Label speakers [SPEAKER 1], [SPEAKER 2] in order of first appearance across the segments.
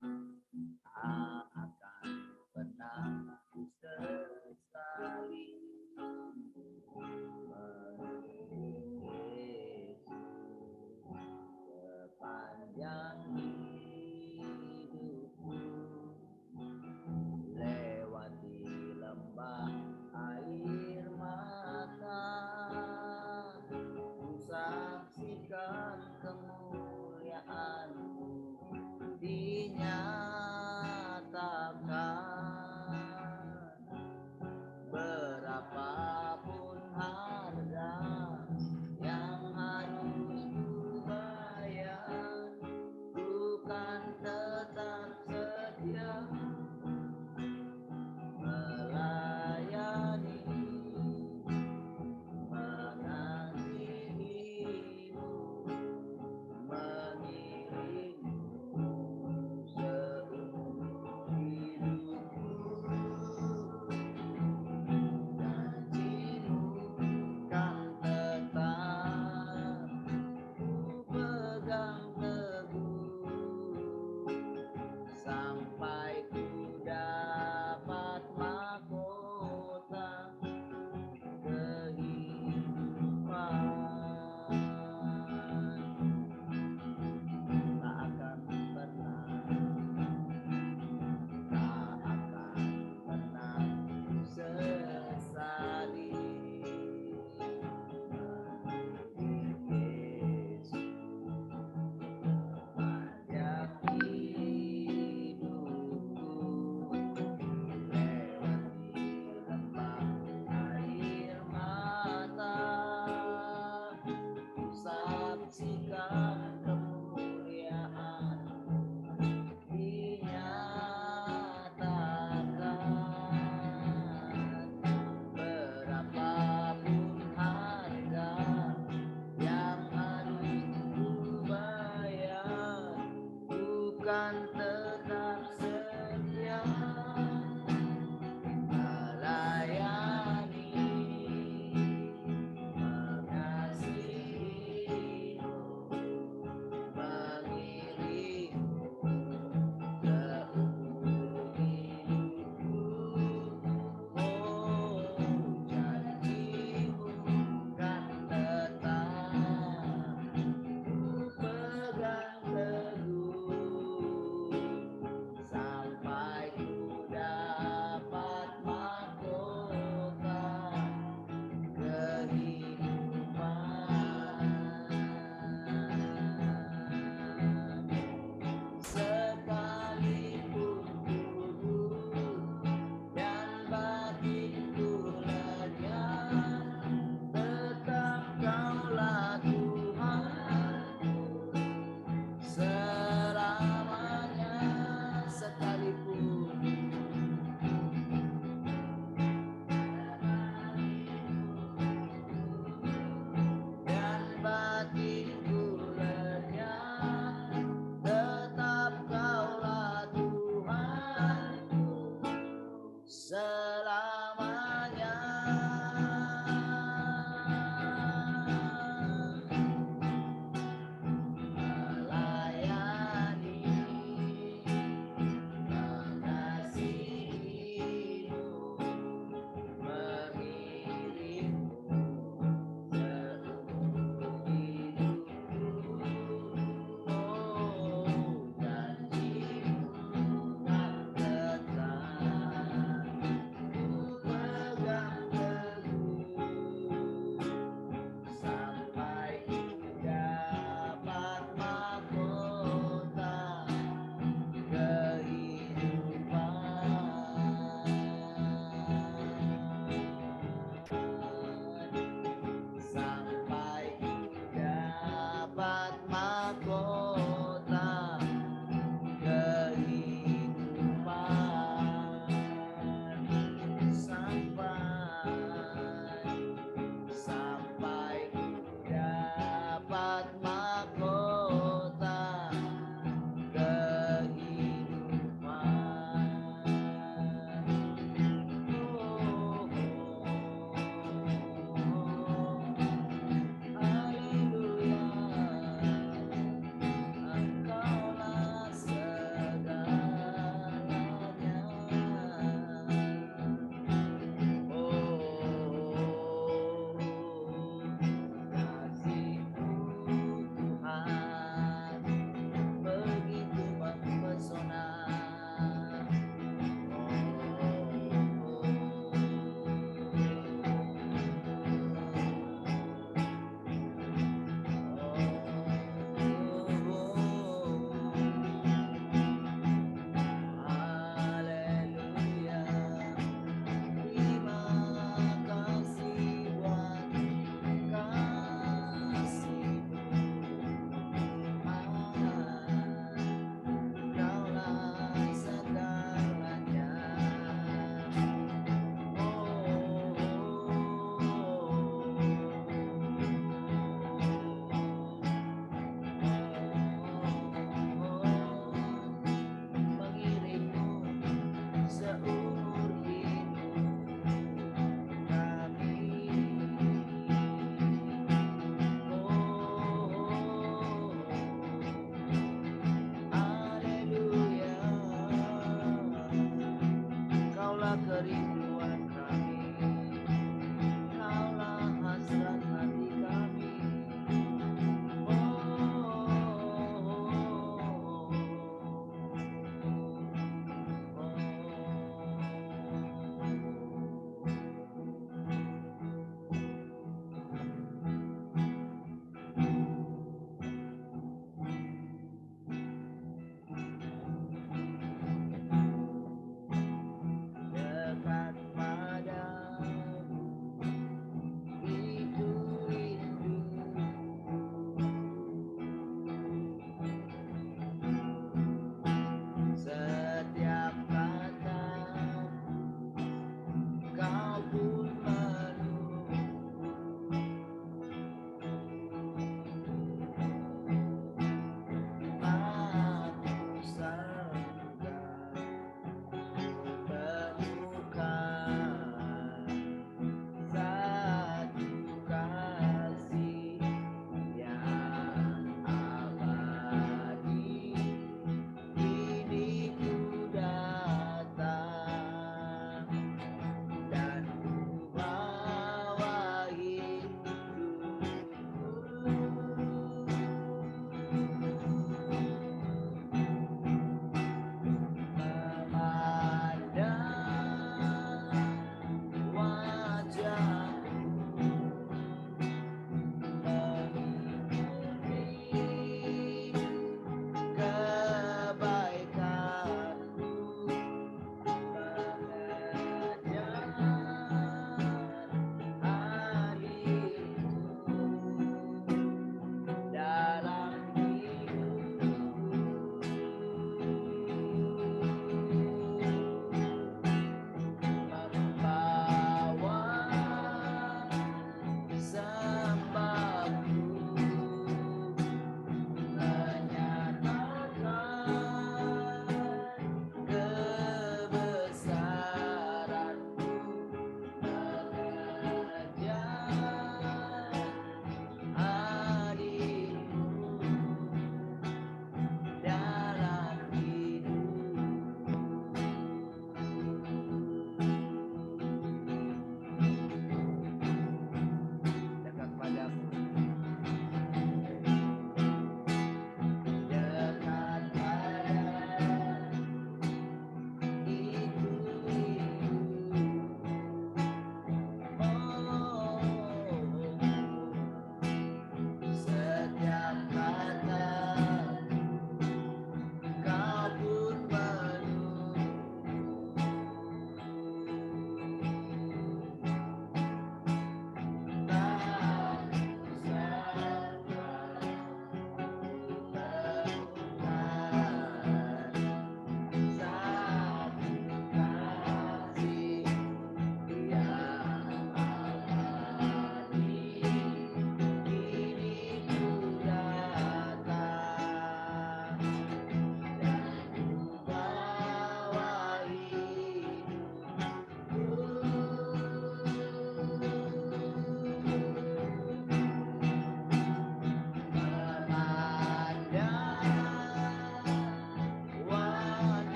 [SPEAKER 1] tak akan pernah sesali Yesus sepanjang hidupku lewati lembah air mata ku saksikan kemuliaan-Mu dinyatakan berapapun harga yang harus ku bayar ku kan tetap setia melayani mengasihi-Mu mengiring-Mu seumur hidupku janji-Mu kan tetap ku pegang teguh sampai ku dapat mahkota kehidupan tak akan pernah tak akan pernah sesali Yesus sepanjang hidupku lewati lembah air mata ku saksikan kemuliaan dinyatakan berapapun harga yang harus ku bayar bukan tetap setia melayani mengasihi-Mu mengiring-Mu seumur hidupku oh janji-Mu kan tetap ku pegang teguh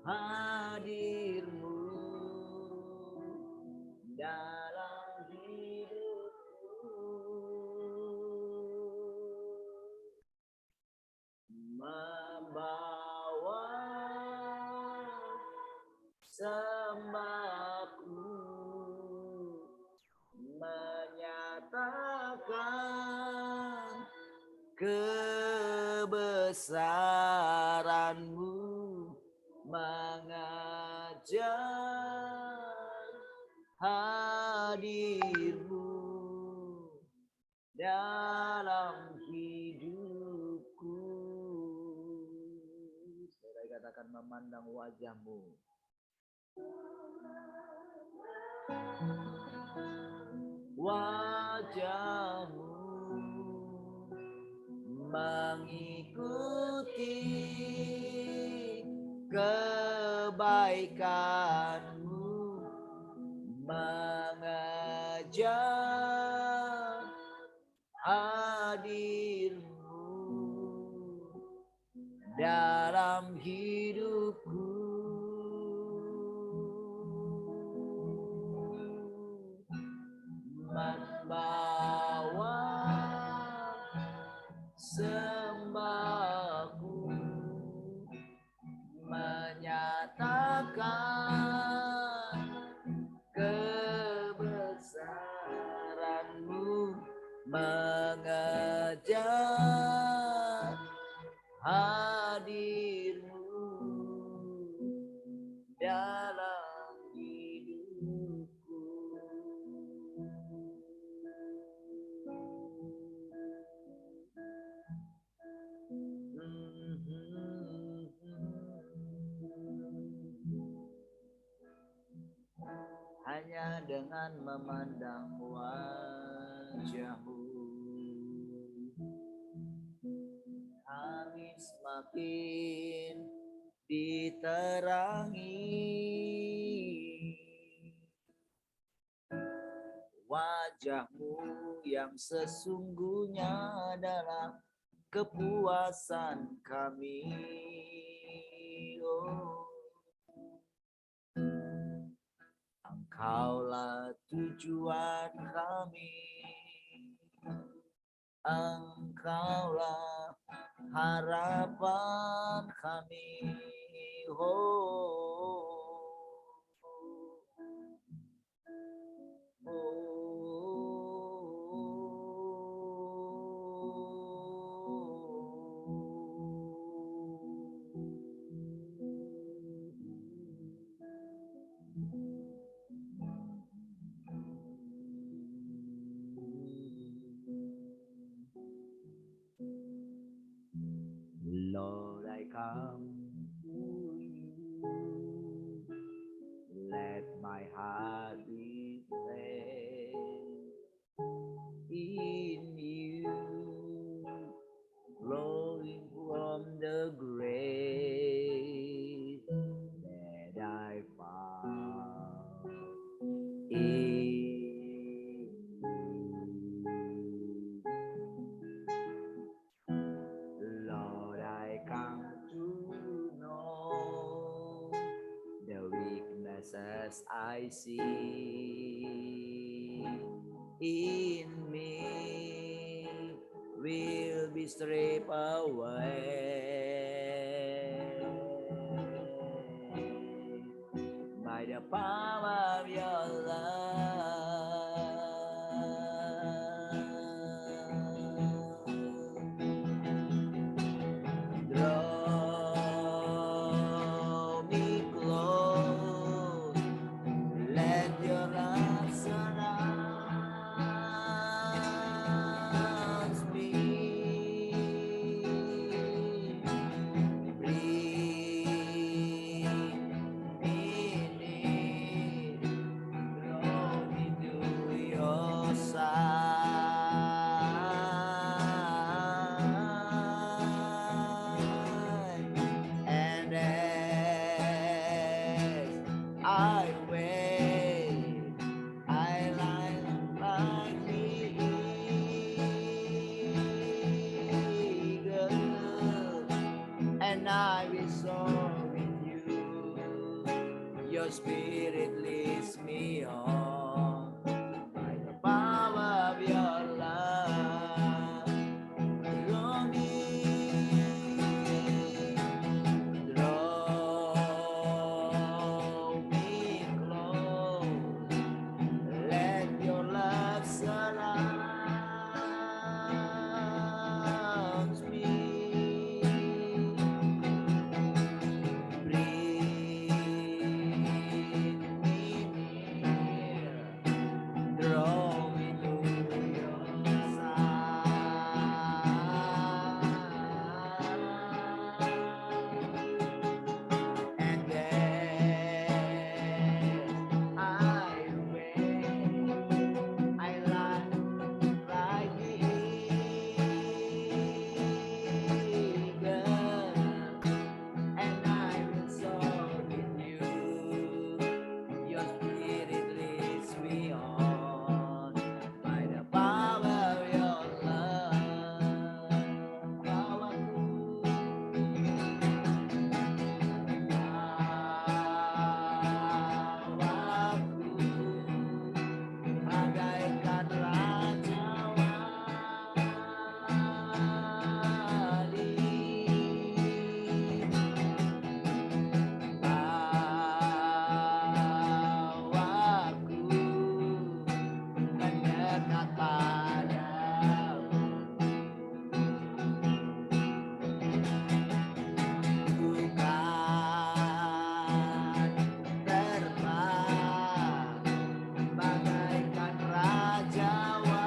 [SPEAKER 1] hadirmu dalam hidupku, membawa sembahku, menyatakan kebesaranmu, mengajak hadirmu dalam hidupku. Saya katakan memandang wajahmu, wajahmu, mengikuti kebaikanmu, mengajak hadirmu dalam hidupku, membawa sembahku, menyatakan kebesaranmu, mengajak hadirmu dalam hidupku. Hanya dengan memandang wajahmu, kami semakin diterangi. Wajahmu yang sesungguhnya adalah kepuasan kami. Oh, Engkaulah tujuan kami, Engkaulah harapan kami. Oh, Lord, I come to you. Let my heart be placed in you, flowing from the grace that I found in you. Lord, I come to know the weaknesses I see in me will be stripped away by the power of your love. Draw me close, let your love surround me. Bring me near, and I will soar with you. Your spirit leads me on by the power of your love. Draw me close. Let your love surround me. Bring me near. Draw me to your side. And then I wait. I like the eagle, and I will soar with you. Your spirit leads me on by the power of your love. Bawaku, bagaikan raja wali. Bawaku mendekat padamu. Bukan terbang bagaikan raja wali.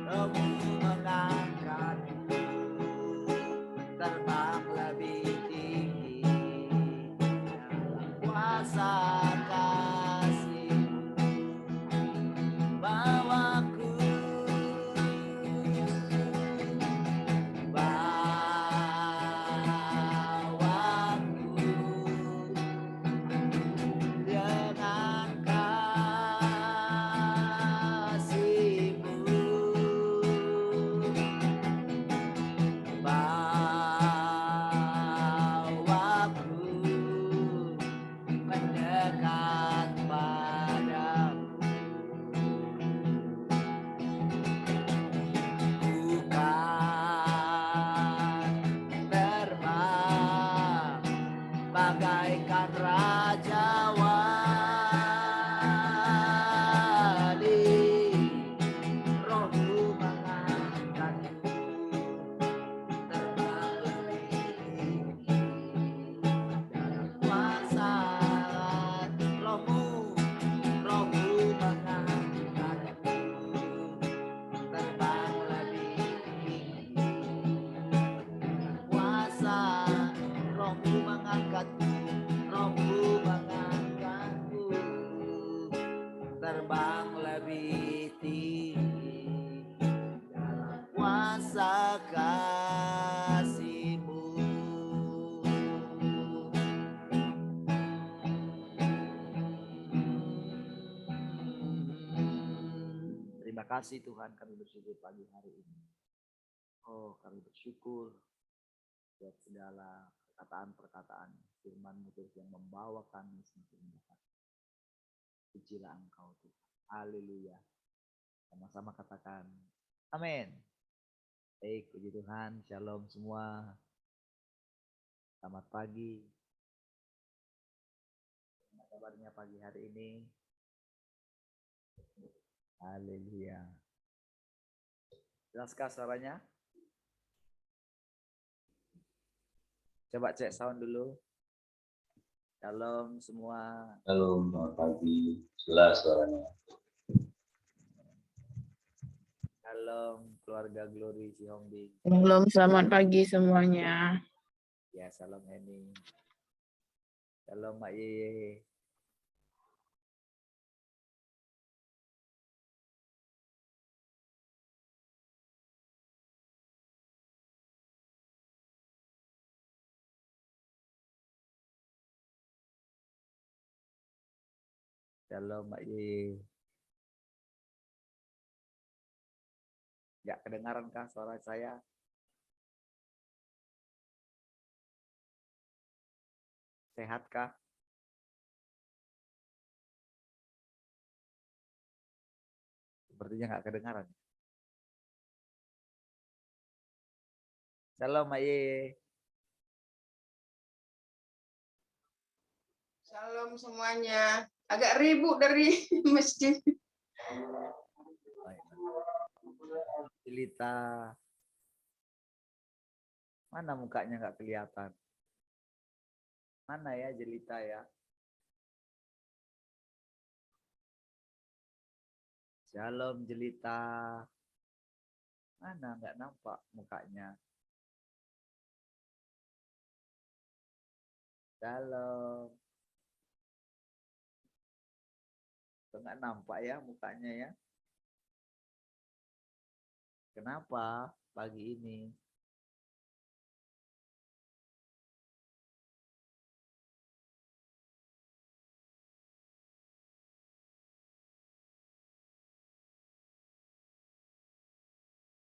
[SPEAKER 1] Rohmu mengangkatku terbang lebih tinggi dalam kuasa kasih-Mu. Bawaku, dengan kasih-Mu. Bawaku mendekat padamu. Bukan terbang bagaikan raja wali. Rohmu mengangkatku terbang lebih tinggi dalam kuasa. Rohmu mengangkatku terbang lebih tinggi dalam kuasa. Rohmu mengangkatku terbang lebih tinggi dalam kuasa kasih-Mu. Terima kasih Tuhan, kami bersyukur pagi hari ini. Oh, kami bersyukur buat segala perkataan-perkataan firman-Mu yang membawa kami semakin dekat. Pujilah Engkau Tuhan. Haleluya. Sama-sama katakan amin. Baik, puji Tuhan. Shalom semua. Selamat pagi. Bagaimana kabarnya pagi hari ini? Haleluya. Jelaskah suaranya? Coba cek sound dulu. Shalom semua.
[SPEAKER 2] Halo, selamat pagi. Jelas suaranya.
[SPEAKER 1] Shalom keluarga Glory Cihongbi.
[SPEAKER 3] Shalom, selamat pagi semuanya.
[SPEAKER 1] Ya, salam Heni. Shalom Mak Yeye. Shalom Mak Yeye. Nggak kedengaran kah suara saya? Sehatkah? Sepertinya nggak kedengaran. Shalom, Aye.
[SPEAKER 4] Shalom semuanya. Agak ribut dari masjid.
[SPEAKER 1] Jelita. Mana mukanya nggak kelihatan? Mana ya Jelita ya? Shalom Jelita. Mana nggak nampak mukanya? Shalom. Nggak nampak ya mukanya ya? Kenapa pagi ini?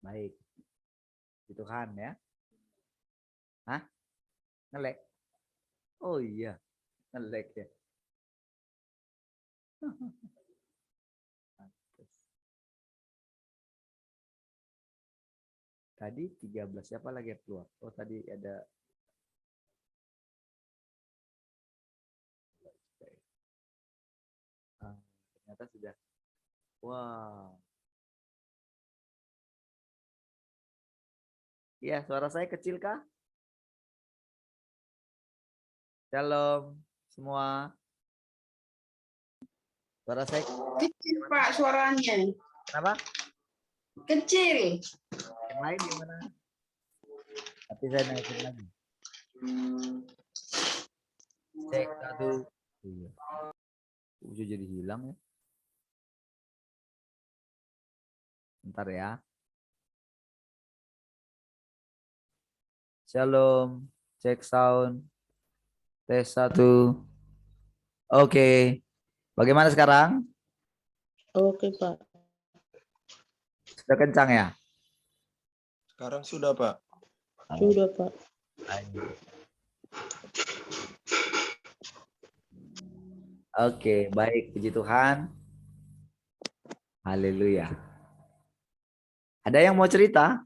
[SPEAKER 1] Baik. Puji Tuhan ya. Hah? Ngelek? Oh iya, ngelek ya. Tadi 13, siapa lagi yang keluar? Oh tadi ada. Ternyata sudah. Wow. Iya, suara saya kecil kah? Shalom semua. Suara saya
[SPEAKER 4] Kecil Pak suaranya.
[SPEAKER 1] kenapa?
[SPEAKER 4] Kecil.
[SPEAKER 1] Yang lain gimana? Tapi saya naikin lagi. Cek satu. Iya. Bisa jadi hilang ya. Bentar ya. Shalom. Cek sound. Tes 1. Oke. Bagaimana sekarang?
[SPEAKER 3] Oke, Pak.
[SPEAKER 1] Sudah kencang ya?
[SPEAKER 5] Sekarang sudah, Pak.
[SPEAKER 3] Sudah, Pak.
[SPEAKER 1] Oke, baik. Puji Tuhan. Haleluya. Ada yang mau cerita?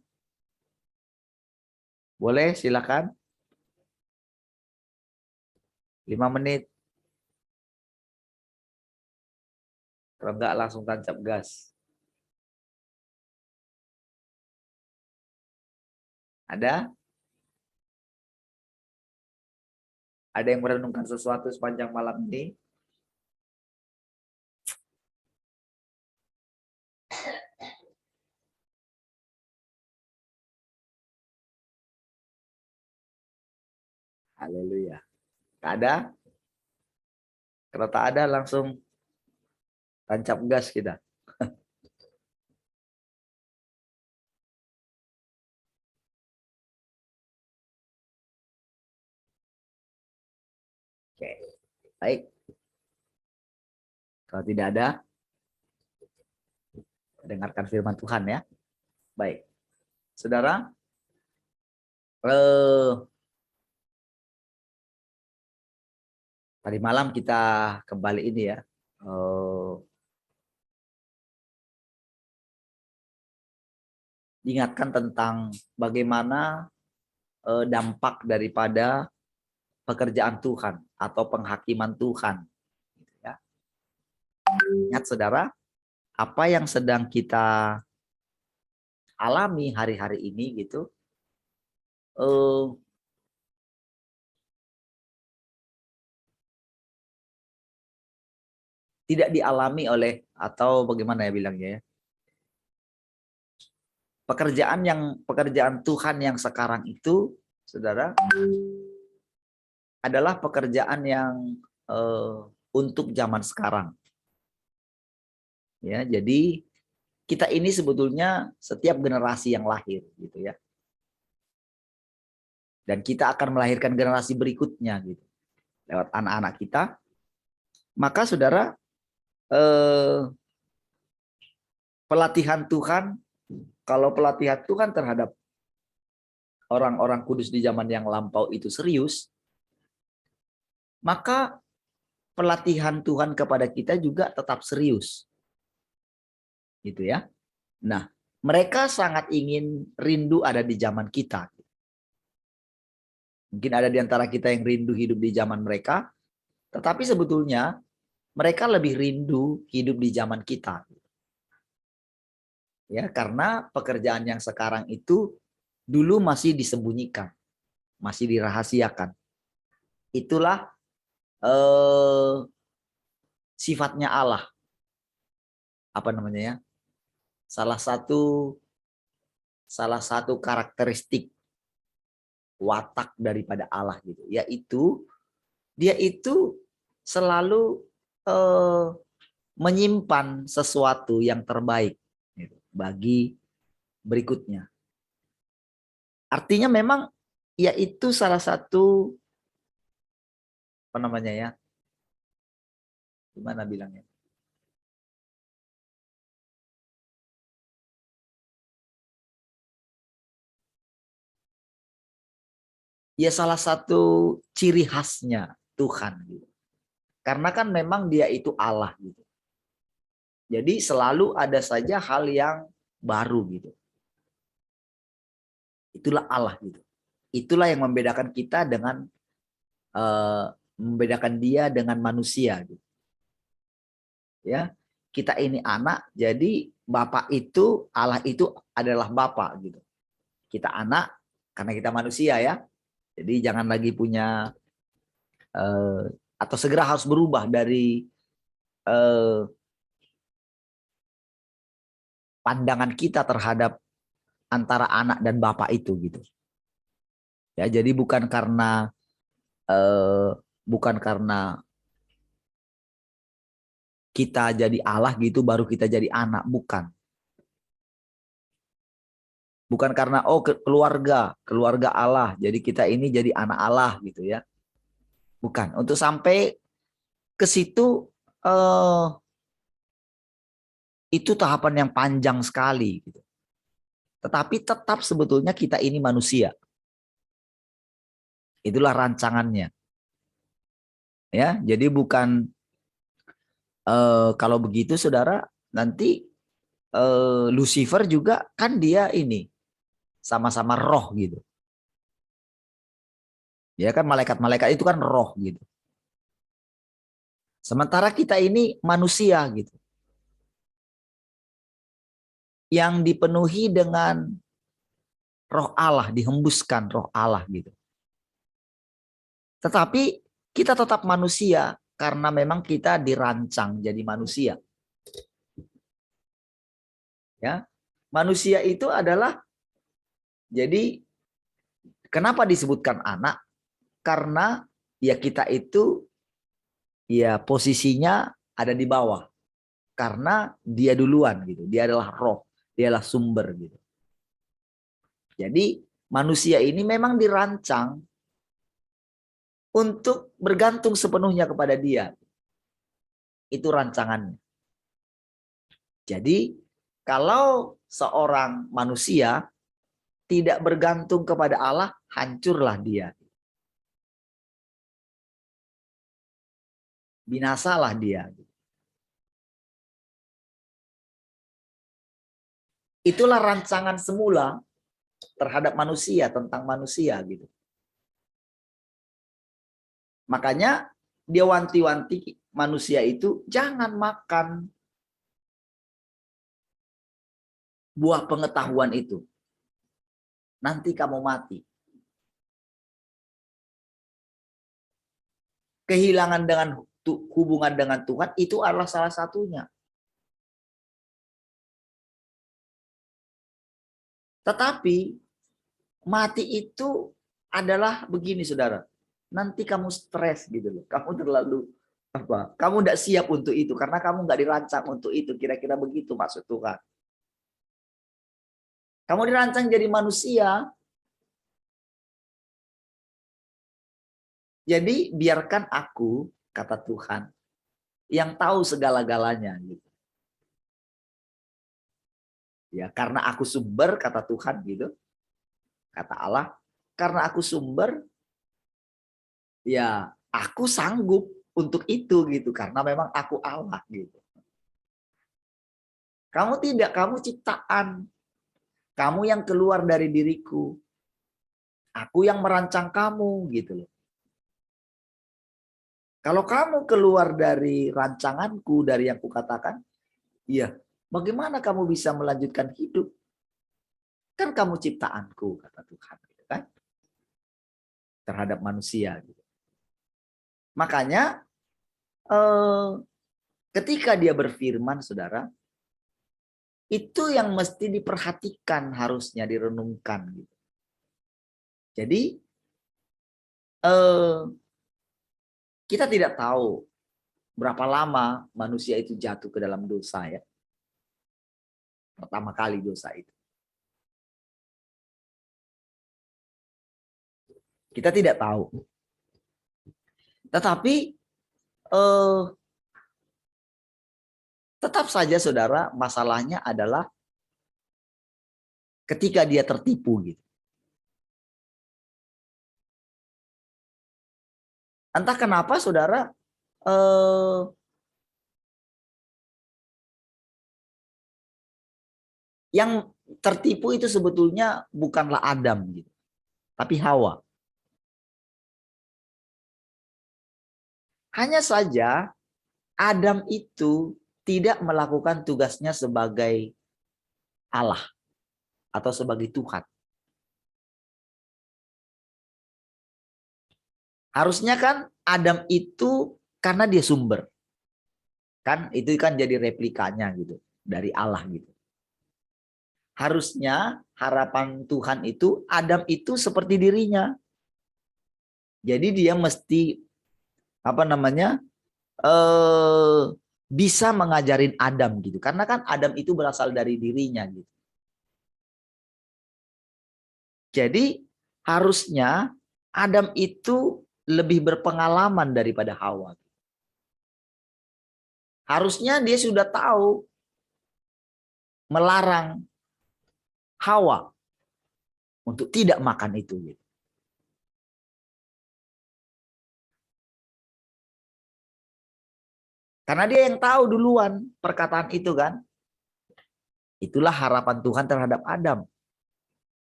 [SPEAKER 1] Boleh, silakan. 5 menit. Kalau enggak langsung tancap gas. Ada? Ada yang merenungkan sesuatu sepanjang malam ini? Haleluya. Tak ada? Kalau tak ada langsung tancap gas kita. Oke, baik. Kalau tidak ada, dengarkan firman Tuhan ya. Baik. Saudara, tadi malam kita kembali ini ya. Diingatkan tentang bagaimana dampak daripada pekerjaan Tuhan atau penghakiman Tuhan. Ya. Ingat saudara, apa yang sedang kita alami hari-hari ini gitu, tidak dialami oleh, atau bagaimana ya bilangnya ya, pekerjaan Tuhan yang sekarang itu, saudara, adalah pekerjaan yang untuk zaman sekarang. Ya, jadi kita ini sebetulnya setiap generasi yang lahir gitu ya. Dan kita akan melahirkan generasi berikutnya gitu. Lewat anak-anak kita. Maka saudara, pelatihan Tuhan kalau pelatihan Tuhan terhadap orang-orang kudus di zaman yang lampau itu serius, maka pelatihan Tuhan kepada kita juga tetap serius. Gitu ya. Nah, mereka sangat ingin rindu ada di zaman kita. Mungkin ada di antara kita yang rindu hidup di zaman mereka, tetapi sebetulnya mereka lebih rindu hidup di zaman kita. Ya, karena pekerjaan yang sekarang itu dulu masih disembunyikan, masih dirahasiakan. Itulah sifatnya Allah. Apa namanya ya? Salah satu karakteristik watak daripada Allah gitu, yaitu dia itu selalu menyimpan sesuatu yang terbaik gitu, bagi berikutnya. Artinya memang yaitu salah satu apa namanya ya? Gimana bilangnya? Ya salah satu ciri khasnya Tuhan gitu. Karena kan memang dia itu Allah gitu. Jadi selalu ada saja hal yang baru gitu. Itulah Allah gitu. Itulah yang membedakan kita dengan membedakan dia dengan manusia gitu. Ya, kita ini anak, jadi Bapak itu, Allah itu adalah Bapak gitu. Kita anak karena kita manusia ya. Jadi jangan lagi punya atau segera harus berubah dari pandangan kita terhadap antara anak dan bapak itu gitu. Ya, jadi bukan karena kita jadi Allah gitu baru kita jadi anak, bukan. Bukan karena keluarga Allah, jadi kita ini jadi anak Allah gitu ya. Bukan. Untuk sampai ke situ itu tahapan yang panjang sekali gitu. Tetapi tetap sebetulnya kita ini manusia. Itulah rancangannya. Ya, jadi bukan kalau begitu saudara, nanti Lucifer juga kan dia ini sama-sama roh gitu. Ya kan malaikat-malaikat itu kan roh gitu. Sementara kita ini manusia gitu. Yang dipenuhi dengan roh Allah, dihembuskan roh Allah gitu. Tetapi kita tetap manusia karena memang kita dirancang jadi manusia. Ya. Manusia itu adalah, jadi kenapa disebutkan anak? Karena ya kita itu ya posisinya ada di bawah. Karena dia duluan gitu. Dia adalah roh, dia adalah sumber gitu. Jadi manusia ini memang dirancang untuk bergantung sepenuhnya kepada dia. Itu rancangannya. Jadi kalau seorang manusia tidak bergantung kepada Allah, hancurlah dia. Binasalah dia. Itulah rancangan semula terhadap manusia, tentang manusia gitu. Makanya dia wanti-wanti manusia itu jangan makan buah pengetahuan itu. Nanti kamu mati. Kehilangan dengan hubungan dengan Tuhan itu adalah salah satunya. Tetapi mati itu adalah begini saudara. Nanti kamu stres gitu loh. Kamu terlalu apa? Kamu tidak siap untuk itu karena kamu nggak dirancang untuk itu. Kira-kira begitu maksud Tuhan. Kamu dirancang jadi manusia. Jadi biarkan aku, kata Tuhan, yang tahu segala-galanya gitu. Ya, karena aku sumber, kata Tuhan gitu. Kata Allah, karena aku sumber, ya aku sanggup untuk itu gitu. Karena memang aku Allah gitu. Kamu tidak, kamu ciptaan. Kamu yang keluar dari diriku. Aku yang merancang kamu gitu loh. Kalau kamu keluar dari rancanganku, dari yang kukatakan, iya, bagaimana kamu bisa melanjutkan hidup? Kan kamu ciptaanku, kata Tuhan, gitu kan? Terhadap manusia. Gitu. Makanya ketika dia berfirman, saudara, itu yang mesti diperhatikan, harusnya direnungkan. Gitu. Jadi kita tidak tahu berapa lama manusia itu jatuh ke dalam dosa ya. Pertama kali dosa itu. Kita tidak tahu. Tetapi tetap saja saudara, masalahnya adalah ketika dia tertipu gitu. Entah kenapa saudara yang tertipu itu sebetulnya bukanlah Adam gitu, tapi Hawa. Hanya saja Adam itu tidak melakukan tugasnya sebagai Allah atau sebagai Tuhan. Harusnya kan Adam itu karena dia sumber. Kan itu kan jadi replikanya gitu dari Allah gitu. Harusnya harapan Tuhan itu Adam itu seperti dirinya. Jadi dia mesti bisa mengajarin Adam gitu. Karena kan Adam itu berasal dari dirinya gitu. Jadi harusnya Adam itu lebih berpengalaman daripada Hawa. Harusnya dia sudah tahu melarang Hawa untuk tidak makan itu. Gitu. Karena dia yang tahu duluan perkataan itu kan. Itulah harapan Tuhan terhadap Adam.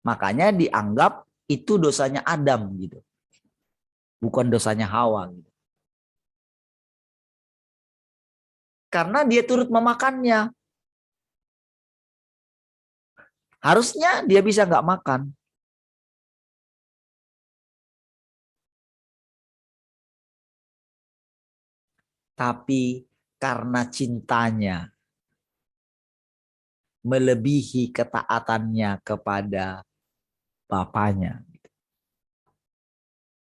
[SPEAKER 1] Makanya dianggap itu dosanya Adam gitu. Bukan dosanya Hawa gitu. Karena dia turut memakannya. Harusnya dia bisa nggak makan. Tapi karena cintanya melebihi ketaatannya kepada Bapaknya.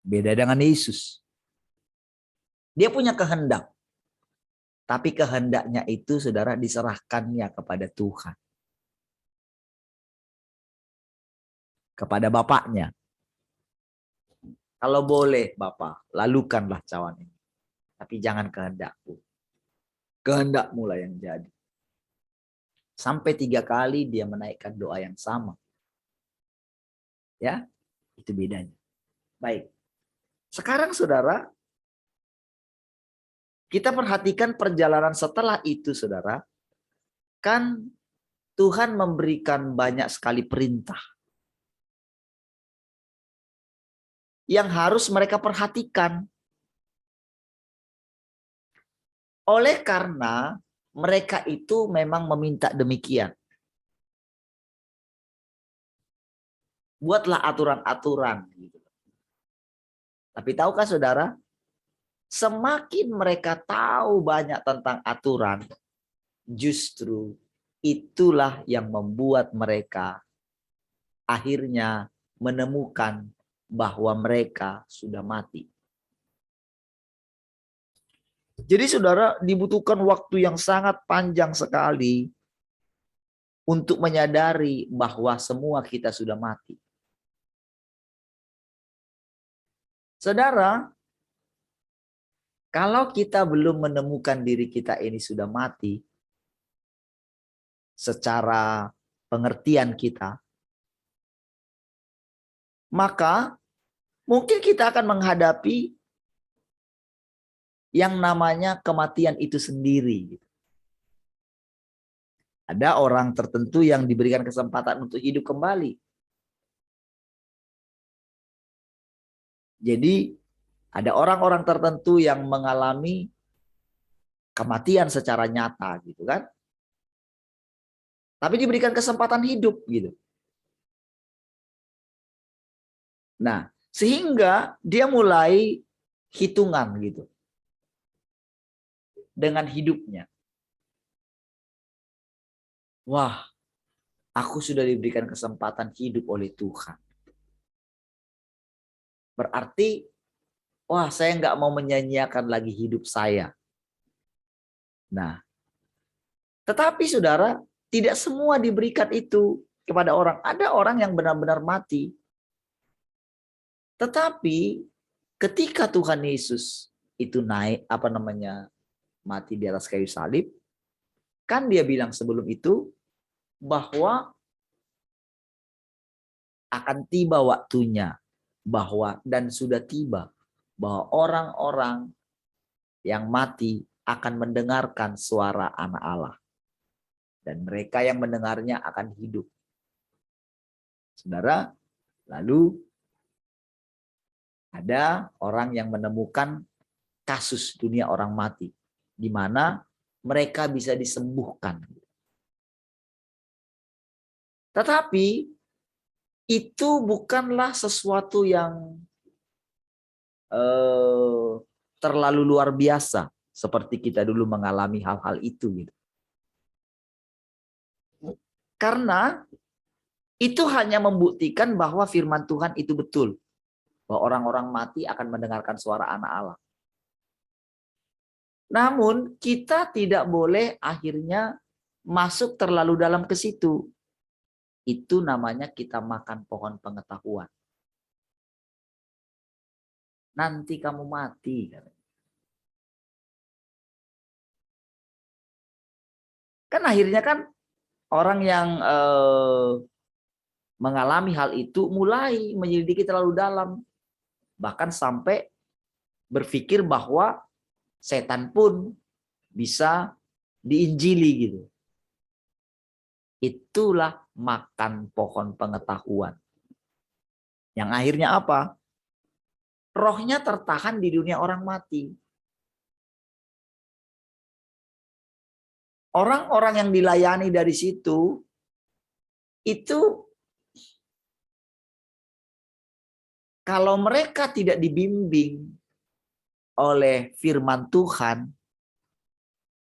[SPEAKER 1] Beda dengan Yesus. Dia punya kehendak. Tapi kehendaknya itu saudara diserahkannya kepada Tuhan. Kepada Bapaknya. Kalau boleh Bapa, lalukanlah cawan ini. Tapi jangan kehendakku. Kehendakmu lah yang jadi. Sampai 3 kali dia menaikkan doa yang sama. Ya, itu bedanya. Baik. Sekarang saudara, kita perhatikan perjalanan setelah itu saudara. Kan Tuhan memberikan banyak sekali perintah. Yang harus mereka perhatikan. Oleh karena mereka itu memang meminta demikian. Buatlah aturan-aturan. Tapi tahukah saudara, semakin mereka tahu banyak tentang aturan, justru itulah yang membuat mereka akhirnya menemukan bahwa mereka sudah mati. Jadi saudara, dibutuhkan waktu yang sangat panjang sekali untuk menyadari bahwa semua kita sudah mati. Saudara, kalau kita belum menemukan diri kita ini sudah mati, secara pengertian kita, maka mungkin kita akan menghadapi yang namanya kematian itu sendiri. Ada orang tertentu yang diberikan kesempatan untuk hidup kembali. Jadi ada orang-orang tertentu yang mengalami kematian secara nyata gitu kan. Tapi diberikan kesempatan hidup gitu. Nah, sehingga dia mulai hitungan gitu dengan hidupnya. Wah, aku sudah diberikan kesempatan hidup oleh Tuhan. Berarti, wah, saya nggak mau menyanyiakan lagi hidup saya. Nah, tetapi saudara, tidak semua diberikan itu kepada orang. Ada orang yang benar-benar mati. Tetapi ketika Tuhan Yesus itu naik, mati di atas kayu salib, kan dia bilang sebelum itu bahwa akan tiba waktunya, dan sudah tiba bahwa orang-orang yang mati akan mendengarkan suara Anak Allah. Dan mereka yang mendengarnya akan hidup. Saudara, lalu ada orang yang menemukan kasus dunia orang mati, di mana mereka bisa disembuhkan. Tetapi itu bukanlah sesuatu yang terlalu luar biasa, seperti kita dulu mengalami hal-hal itu gitu. Karena itu hanya membuktikan bahwa firman Tuhan itu betul, bahwa orang-orang mati akan mendengarkan suara Anak Allah. Namun kita tidak boleh akhirnya masuk terlalu dalam ke situ. Itu namanya kita makan pohon pengetahuan. Nanti kamu mati. Kan akhirnya kan orang yang mengalami hal itu mulai menyelidiki terlalu dalam. Bahkan sampai berpikir bahwa setan pun bisa diinjili gitu. Itulah makan pohon pengetahuan. Yang akhirnya apa? Rohnya tertahan di dunia orang mati. Orang-orang yang dilayani dari situ, itu kalau mereka tidak dibimbing oleh firman Tuhan,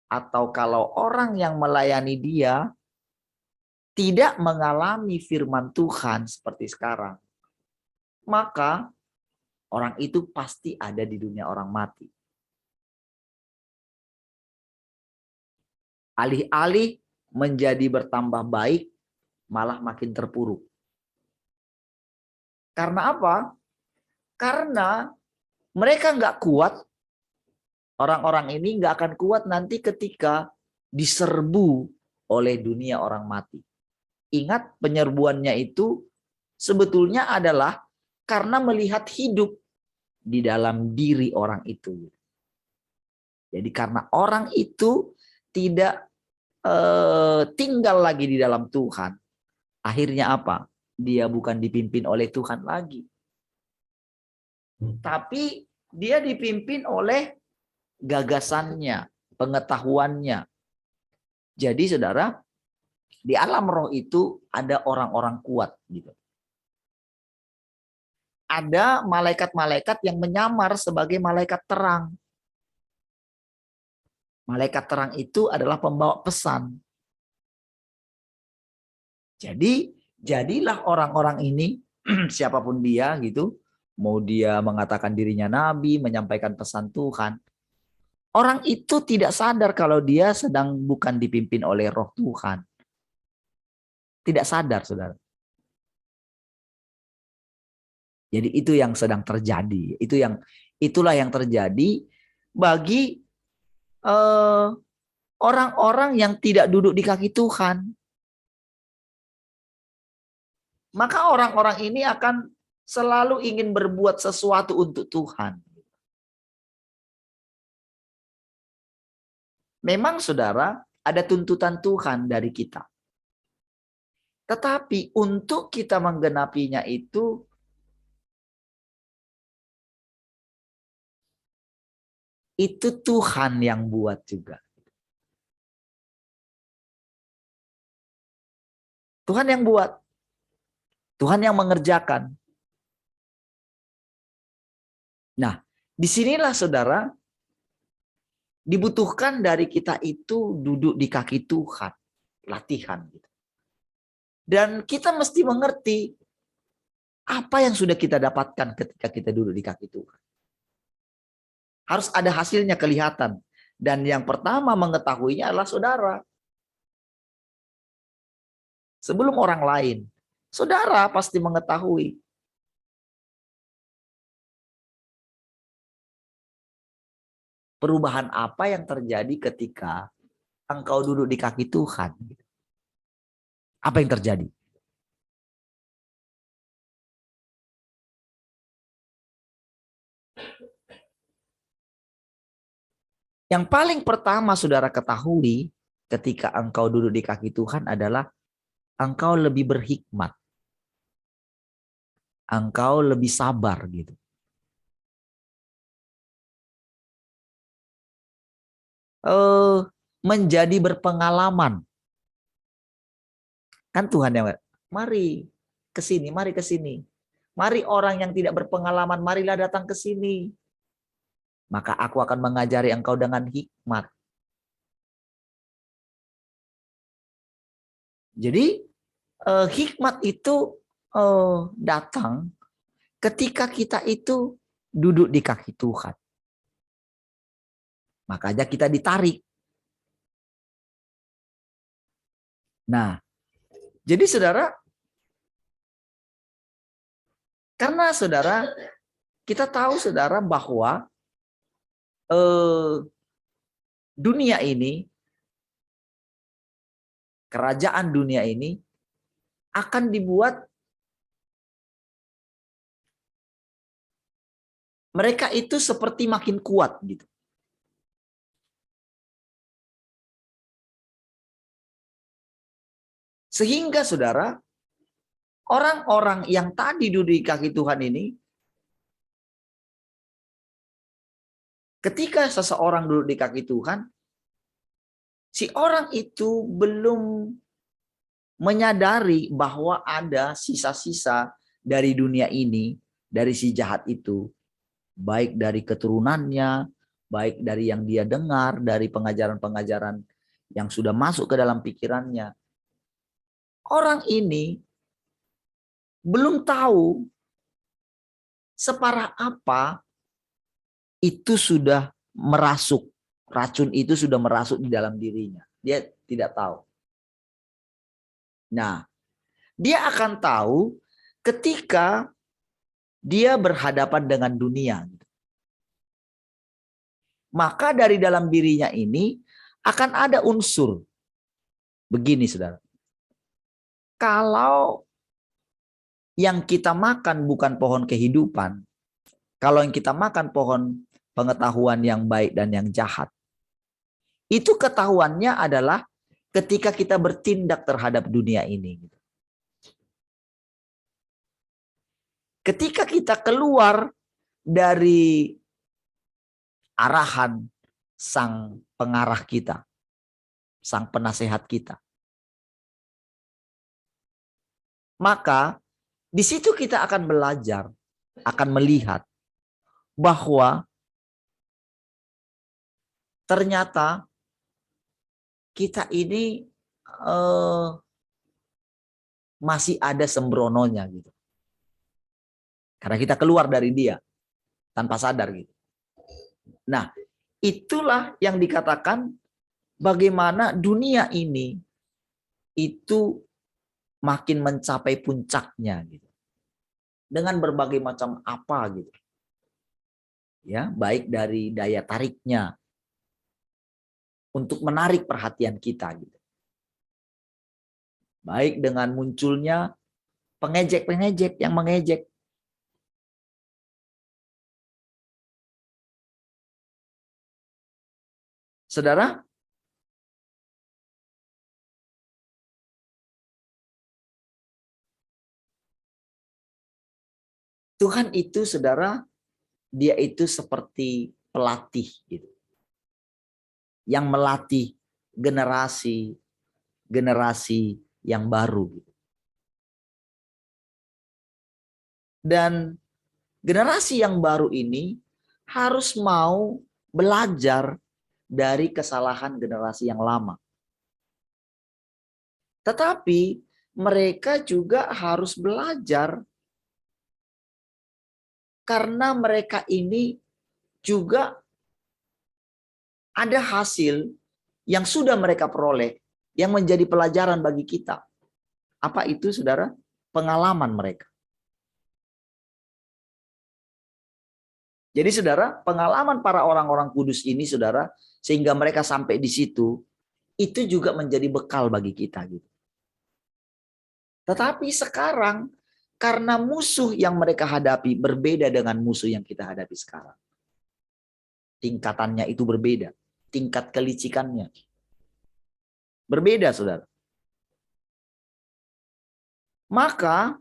[SPEAKER 1] atau kalau orang yang melayani dia tidak mengalami firman Tuhan seperti sekarang, maka orang itu pasti ada di dunia orang mati. Alih-alih menjadi bertambah baik, malah makin terpuruk. Karena apa? Karena mereka nggak kuat, orang-orang ini nggak akan kuat nanti ketika diserbu oleh dunia orang mati. Ingat, penyerbuannya itu sebetulnya adalah karena melihat hidup di dalam diri orang itu. Jadi karena orang itu tidak tinggal lagi di dalam Tuhan, akhirnya apa? Dia bukan dipimpin oleh Tuhan lagi. Tapi dia dipimpin oleh gagasannya, pengetahuannya. Jadi saudara, di alam roh itu ada orang-orang kuat gitu. Ada malaikat-malaikat yang menyamar sebagai malaikat terang. Malaikat terang itu adalah pembawa pesan. Jadi, jadilah orang-orang ini, siapapun dia gitu, mau dia mengatakan dirinya nabi, menyampaikan pesan Tuhan, orang itu tidak sadar kalau dia sedang bukan dipimpin oleh roh Tuhan. Tidak sadar, saudara. Jadi itu yang sedang terjadi. Itulah yang terjadi bagi orang-orang yang tidak duduk di kaki Tuhan. Maka orang-orang ini akan selalu ingin berbuat sesuatu untuk Tuhan. Memang saudara, ada tuntutan Tuhan dari kita. Tetapi untuk kita menggenapinya itu Tuhan yang buat juga. Tuhan yang buat. Tuhan yang mengerjakan. Nah, disinilah saudara, dibutuhkan dari kita itu duduk di kaki Tuhan. Latihan. Dan kita mesti mengerti apa yang sudah kita dapatkan ketika kita duduk di kaki Tuhan. Harus ada hasilnya kelihatan. Dan yang pertama mengetahuinya adalah saudara. Sebelum orang lain. Saudara pasti mengetahui. Perubahan apa yang terjadi ketika engkau duduk di kaki Tuhan. Apa yang terjadi? Yang paling pertama saudara ketahui ketika engkau duduk di kaki Tuhan adalah engkau lebih berhikmat. Engkau lebih sabar gitu. Menjadi berpengalaman. Kan Tuhan yang mari ke sini, mari ke sini. Mari orang yang tidak berpengalaman, marilah datang ke sini. Maka aku akan mengajari engkau dengan hikmat. Jadi hikmat itu datang ketika kita itu duduk di kaki Tuhan. Makanya kita ditarik. Nah, jadi saudara, karena saudara, kita tahu saudara bahwa dunia ini, kerajaan dunia ini akan dibuat mereka itu seperti makin kuat gitu. Sehingga saudara, orang-orang yang tadi duduk di kaki Tuhan ini, ketika seseorang duduk di kaki Tuhan, si orang itu belum menyadari bahwa ada sisa-sisa dari dunia ini, dari si jahat itu, baik dari keturunannya, baik dari yang dia dengar, dari pengajaran-pengajaran yang sudah masuk ke dalam pikirannya. Orang ini belum tahu separah apa itu sudah merasuk. Racun itu sudah merasuk di dalam dirinya. Dia tidak tahu. Nah, dia akan tahu ketika dia berhadapan dengan dunia. Maka dari dalam dirinya ini akan ada unsur. Begini saudara. Kalau yang kita makan bukan pohon kehidupan, kalau yang kita makan pohon pengetahuan yang baik dan yang jahat, itu ketahuannya adalah ketika kita bertindak terhadap dunia ini. Ketika kita keluar dari arahan sang pengarah kita, sang penasehat kita, maka di situ kita akan belajar, akan melihat bahwa ternyata kita ini masih ada sembrononya gitu. Karena kita keluar dari dia tanpa sadar gitu. Nah, itulah yang dikatakan bagaimana dunia ini itu makin mencapai puncaknya gitu. Dengan berbagai macam apa gitu. Ya, baik dari daya tariknya, untuk menarik perhatian kita gitu. Baik dengan munculnya pengejek-pengejek yang mengejek. Saudara, Tuhan itu, saudara, dia itu seperti pelatih gitu. Yang melatih generasi yang baru gitu. Dan generasi yang baru ini harus mau belajar dari kesalahan generasi yang lama. Tetapi mereka juga harus belajar karena mereka ini juga ada hasil yang sudah mereka peroleh yang menjadi pelajaran bagi kita. Apa itu, saudara? Pengalaman mereka. Jadi saudara, pengalaman para orang-orang kudus ini, saudara, sehingga mereka sampai di situ, itu juga menjadi bekal bagi kita gitu. Tetapi sekarang, karena musuh yang mereka hadapi berbeda dengan musuh yang kita hadapi sekarang. Tingkatannya itu berbeda. Tingkat kelicikannya berbeda, saudara. Maka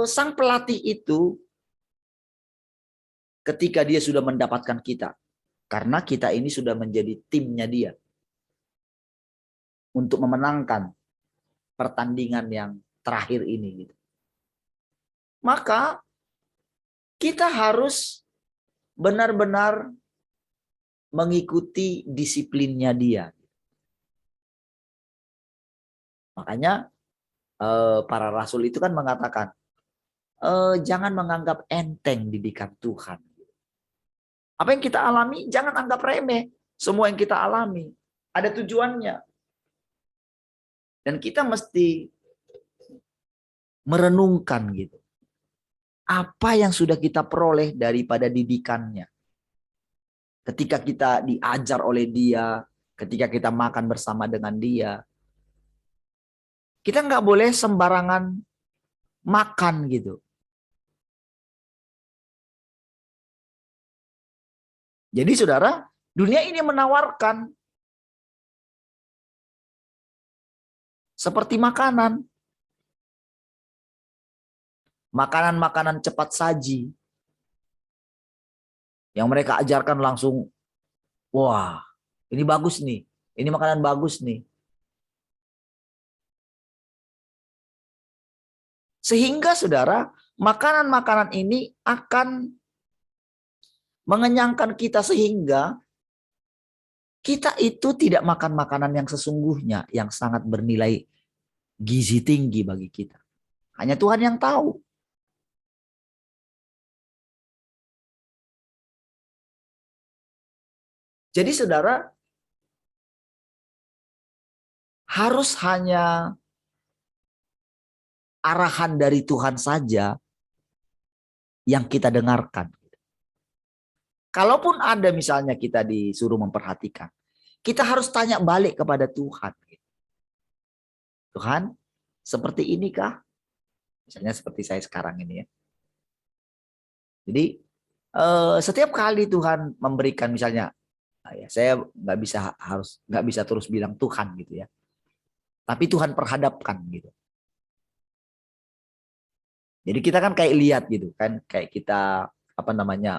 [SPEAKER 1] sang pelatih itu ketika dia sudah mendapatkan kita, karena kita ini sudah menjadi timnya dia untuk memenangkan pertandingan yang terakhir ini gitu. Maka kita harus benar-benar mengikuti disiplinnya dia. Makanya para rasul itu kan mengatakan, jangan menganggap enteng didikan Tuhan. Apa yang kita alami jangan anggap remeh. Semua yang kita alami ada tujuannya. Dan kita mesti merenungkan gitu. Apa yang sudah kita peroleh daripada didikannya. Ketika kita diajar oleh dia, ketika kita makan bersama dengan dia. Kita nggak boleh sembarangan makan gitu. Jadi saudara, dunia ini menawarkan seperti makanan. Makanan-makanan cepat saji. Yang mereka ajarkan langsung, wah ini bagus nih. Ini makanan bagus nih. Sehingga saudara, makanan-makanan ini akan mengenyangkan kita sehingga kita itu tidak makan makanan yang sesungguhnya, yang sangat bernilai gizi tinggi bagi kita. Hanya Tuhan yang tahu. Jadi saudara, harus hanya arahan dari Tuhan saja yang kita dengarkan. Kalaupun ada misalnya kita disuruh memperhatikan, kita harus tanya balik kepada Tuhan. Tuhan, seperti inikah? Misalnya seperti saya sekarang ini ya. Jadi setiap kali Tuhan memberikan misalnya, ya saya nggak bisa terus bilang Tuhan gitu ya. Tapi Tuhan perhadapkan gitu. Jadi kita kan kayak lihat gitu kan, kayak kita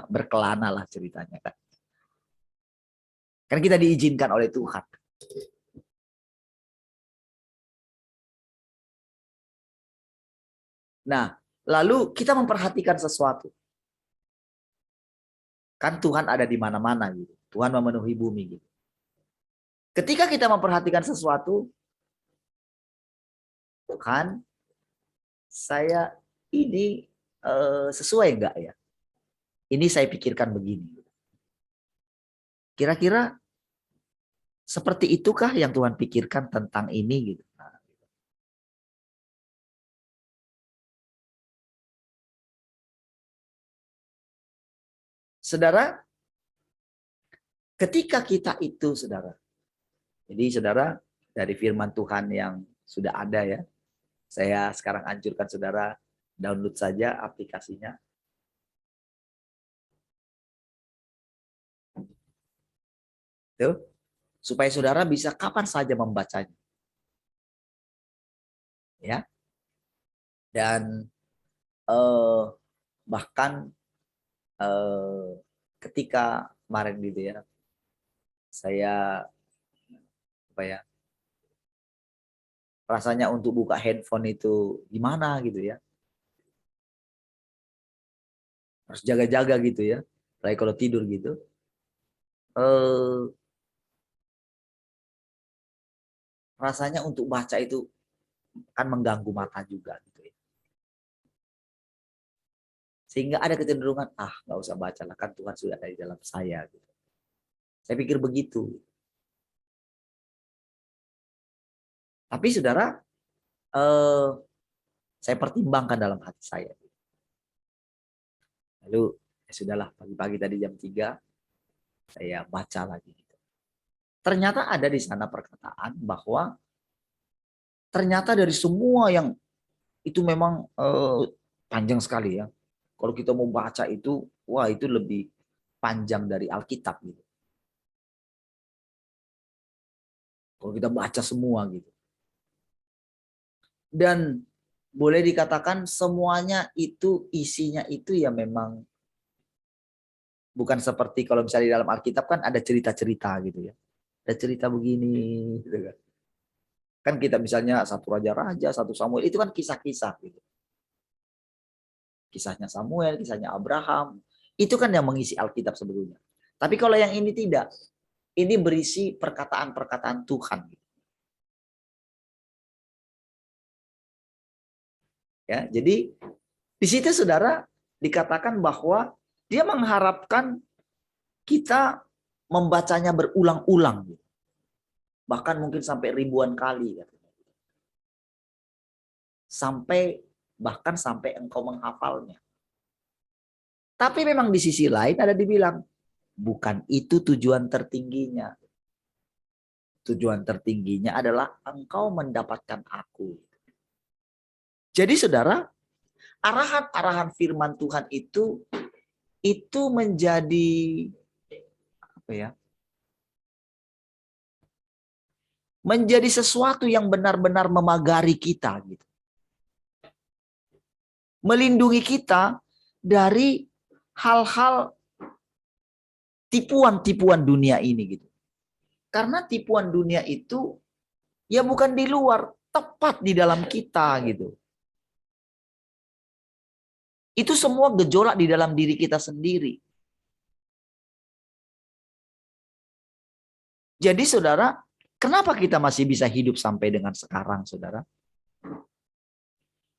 [SPEAKER 1] berkelana lah ceritanya kan. Kan kita diizinkan oleh Tuhan. Nah, lalu kita memperhatikan sesuatu. Kan Tuhan ada di mana-mana gitu. Tuhan memenuhi bumi gitu. Ketika kita memperhatikan sesuatu, Tuhan, saya ini sesuai enggak ya? Ini saya pikirkan begini. Kira-kira seperti itukah yang Tuhan pikirkan tentang ini gitu. Saudara, Ketika kita itu, saudara. Jadi saudara, dari firman Tuhan yang sudah ada ya, saya sekarang anjurkan saudara download saja aplikasinya. Tuh, supaya saudara bisa kapan saja membacanya. Ya. Dan bahkan ketika kemarin gitu ya, saya apa ya, rasanya untuk buka handphone itu gimana gitu ya, harus jaga-jaga gitu ya, apalagi kalau tidur gitu. Rasanya untuk baca itu kan mengganggu mata juga gitu ya, sehingga ada kecenderungan nggak usah baca lah, kan Tuhan sudah ada di dalam saya gitu. Saya pikir begitu. Tapi saudara, saya pertimbangkan dalam hati saya. Lalu ya sudahlah, pagi-pagi tadi jam 3 saya baca lagi. Ternyata ada di sana perkataan bahwa ternyata dari semua yang itu memang panjang sekali ya. Kalau kita mau baca itu, wah itu lebih panjang dari Alkitab gitu. Kalau kita baca semua gitu. Dan boleh dikatakan semuanya itu isinya itu ya memang bukan seperti kalau misalnya di dalam Alkitab kan ada cerita-cerita gitu ya. Ada cerita begini gitu kan. Kan kita misalnya satu raja-raja, satu Samuel, itu kan kisah-kisah gitu. Kisahnya Samuel, kisahnya Abraham, itu kan yang mengisi Alkitab sebetulnya. Tapi kalau yang ini tidak, ini berisi perkataan-perkataan Tuhan. Ya, jadi di situ saudara dikatakan bahwa dia mengharapkan kita membacanya berulang-ulang, bahkan mungkin sampai ribuan kali, bahkan sampai engkau menghafalnya. Tapi memang di sisi lain ada dibilang bukan itu tujuan tertingginya. Tujuan tertingginya adalah engkau mendapatkan aku. Jadi saudara, arahan-arahan firman Tuhan itu menjadi apa ya? Menjadi sesuatu yang benar-benar memagari kita gitu. Melindungi kita dari hal-hal tipuan-tipuan dunia ini gitu. Karena tipuan dunia itu ya bukan di luar, tepat di dalam kita gitu. Itu semua gejolak di dalam diri kita sendiri. Jadi saudara, kenapa kita masih bisa hidup sampai dengan sekarang saudara?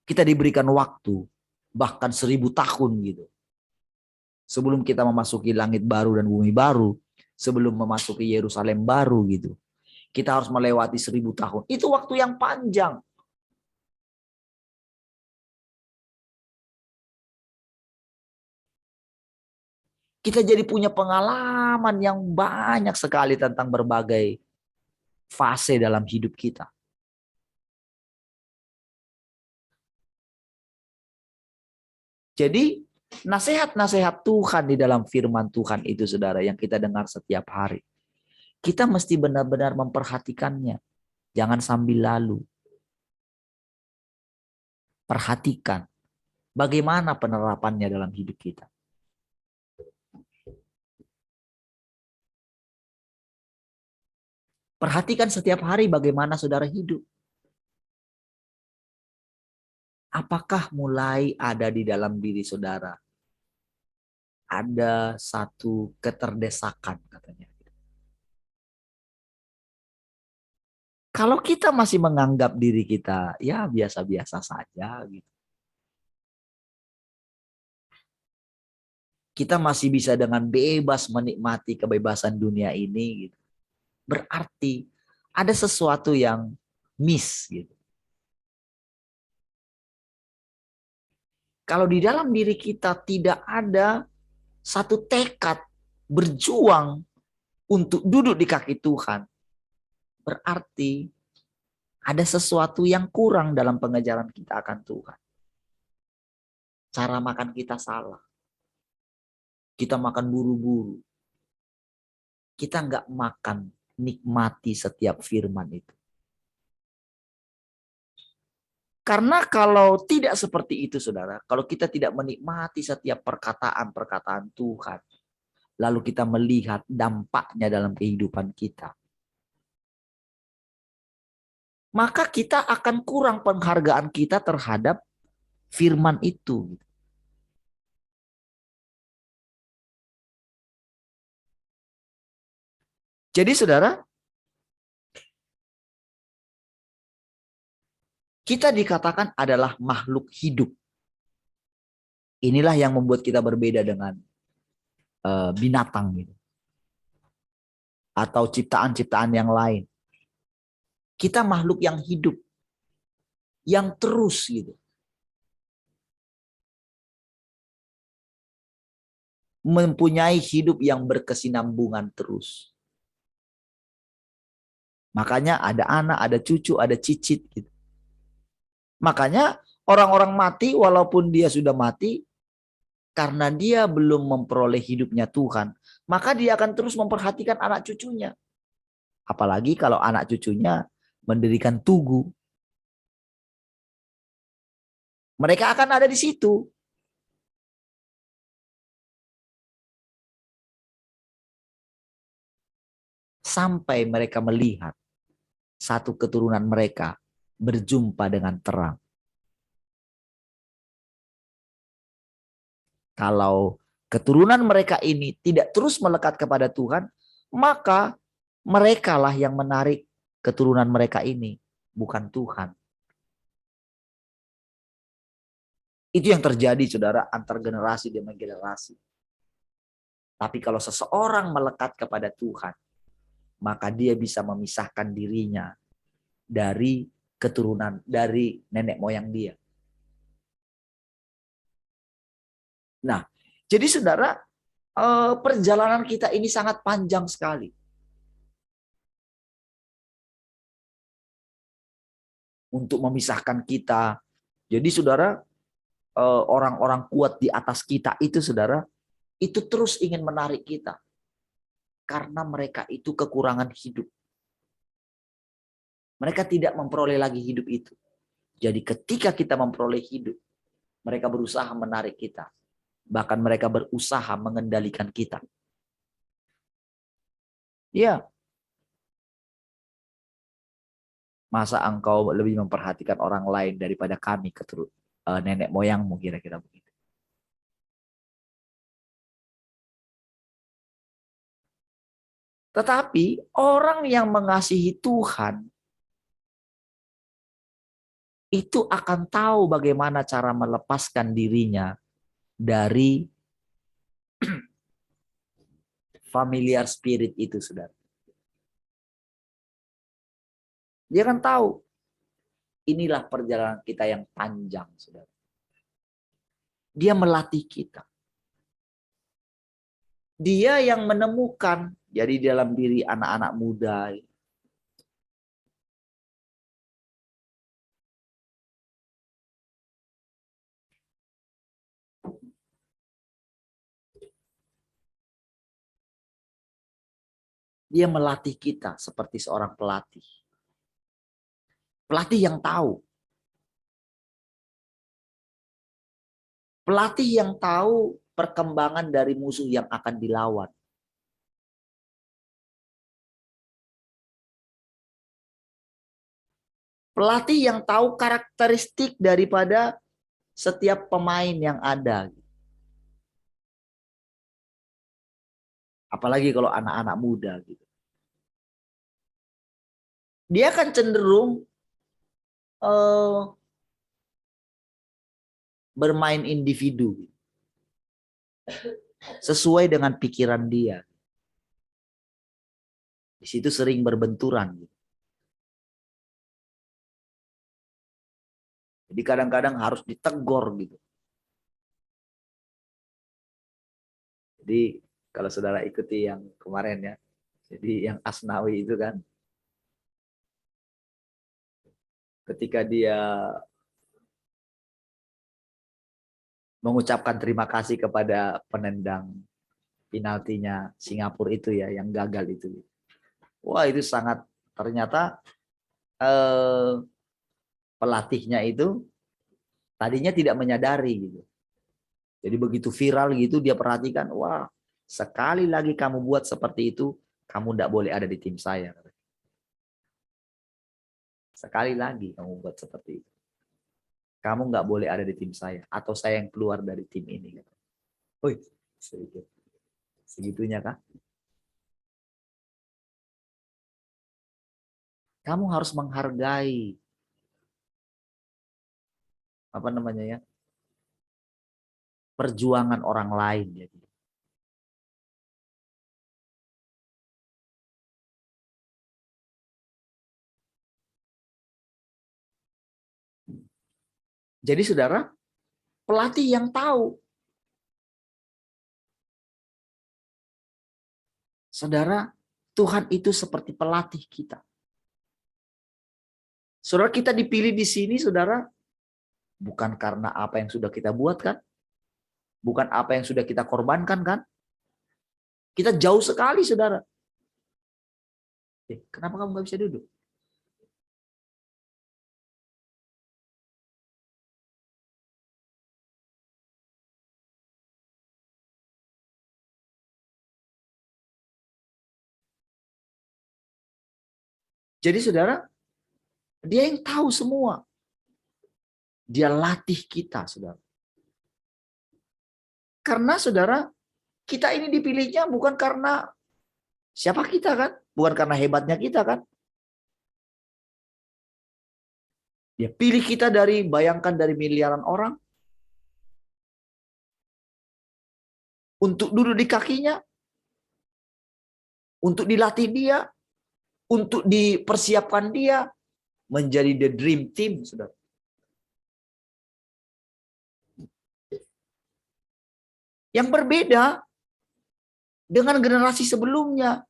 [SPEAKER 1] Kita diberikan waktu, bahkan 1000 tahun gitu. Sebelum kita memasuki langit baru dan bumi baru, sebelum memasuki Yerusalem baru gitu. Kita harus melewati 1000 tahun. Itu waktu yang panjang. Kita jadi punya pengalaman yang banyak sekali tentang berbagai fase dalam hidup kita. Jadi nasihat-nasihat Tuhan di dalam firman Tuhan itu saudara yang kita dengar setiap hari. Kita mesti benar-benar memperhatikannya. Jangan sambil lalu. Perhatikan bagaimana penerapannya dalam hidup kita. Perhatikan setiap hari bagaimana saudara hidup. Apakah mulai ada di dalam diri saudara? Ada satu keterdesakan katanya. Kalau kita masih menganggap diri kita ya biasa-biasa saja gitu. Kita masih bisa dengan bebas menikmati kebebasan dunia ini gitu. Berarti ada sesuatu yang miss gitu. Kalau di dalam diri kita tidak ada satu tekad berjuang untuk duduk di kaki Tuhan, berarti ada sesuatu yang kurang dalam pengejaran kita akan Tuhan. Cara makan kita salah. Kita makan buru-buru. Kita nggak makan, nikmati setiap firman itu. Karena kalau tidak seperti itu, saudara, kalau kita tidak menikmati setiap perkataan-perkataan Tuhan, lalu kita melihat dampaknya dalam kehidupan kita, maka kita akan kurang penghargaan kita terhadap firman itu. Jadi saudara, kita dikatakan adalah makhluk hidup. Inilah yang membuat kita berbeda dengan binatang gitu. Atau ciptaan-ciptaan yang lain. Kita makhluk yang hidup. Yang terus gitu. Mempunyai hidup yang berkesinambungan terus. Makanya ada anak, ada cucu, ada cicit gitu. Makanya orang-orang mati walaupun dia sudah mati, karena dia belum memperoleh hidupnya Tuhan, maka dia akan terus memperhatikan anak cucunya. Apalagi kalau anak cucunya mendirikan tugu. Mereka akan ada di situ. Sampai mereka melihat satu keturunan mereka berjumpa dengan terang. Kalau keturunan mereka ini tidak terus melekat kepada Tuhan, maka merekalah yang menarik keturunan mereka ini, bukan Tuhan. Itu yang terjadi, saudara, antar generasi demi generasi. Tapi kalau seseorang melekat kepada Tuhan, maka dia bisa memisahkan dirinya dari keturunan, dari nenek moyang dia. Nah, jadi saudara, perjalanan kita ini sangat panjang sekali. Untuk memisahkan kita. Jadi saudara, orang-orang kuat di atas kita itu, saudara, itu terus ingin menarik kita. Karena mereka itu kekurangan hidup. Mereka tidak memperoleh lagi hidup itu. Jadi ketika kita memperoleh hidup, mereka berusaha menarik kita. Bahkan mereka berusaha mengendalikan kita. Ya. Masa engkau lebih memperhatikan orang lain daripada kami, nenek moyangmu, kira-kira begitu. Tetapi orang yang mengasihi Tuhan itu akan tahu bagaimana cara melepaskan dirinya dari familiar spirit itu, saudara. Dia akan tahu. Inilah perjalanan kita yang panjang, saudara. Dia melatih kita. Dia yang menemukan, jadi dalam diri anak-anak muda. Dia melatih kita seperti seorang pelatih. Pelatih yang tahu. Pelatih yang tahu perkembangan dari musuh yang akan dilawan. Pelatih yang tahu karakteristik daripada setiap pemain yang ada. Apalagi kalau anak-anak muda gitu. Dia akan cenderung bermain individu. Sesuai dengan pikiran dia. Di situ sering berbenturan. Jadi kadang-kadang harus ditegur gitu. Jadi kalau saudara ikuti yang kemarin ya, Jadi yang Asnawi itu kan, ketika dia mengucapkan terima kasih kepada penendang penaltinya Singapura itu ya, yang gagal itu. Wah, itu sangat, ternyata pelatihnya itu tadinya tidak menyadari gitu. Jadi begitu viral gitu, dia perhatikan, wah, sekali lagi kamu buat seperti itu, kamu tidak boleh ada di tim saya. Sekali lagi kamu buat seperti itu, kamu nggak boleh ada di tim saya, atau saya yang keluar dari tim ini. Woi, sedikit. Segitunya kah? Kamu harus menghargai apa namanya ya, perjuangan orang lain. Jadi saudara, pelatih yang tahu, saudara, Tuhan itu seperti pelatih kita. Saudara, kita dipilih di sini, saudara, bukan karena apa yang sudah kita buat kan? Bukan apa yang sudah kita korbankan kan? Kita jauh sekali, saudara. Kenapa kamu nggak bisa duduk? Jadi saudara, dia yang tahu semua. Dia latih kita, saudara. Karena saudara, kita ini dipilihnya bukan karena siapa kita kan? Bukan karena hebatnya kita kan? Dia pilih kita dari, bayangkan, dari miliaran orang. Untuk duduk di kakinya. Untuk dilatih dia. Untuk dipersiapkan dia. Menjadi the dream team, saudara. Yang berbeda dengan generasi sebelumnya.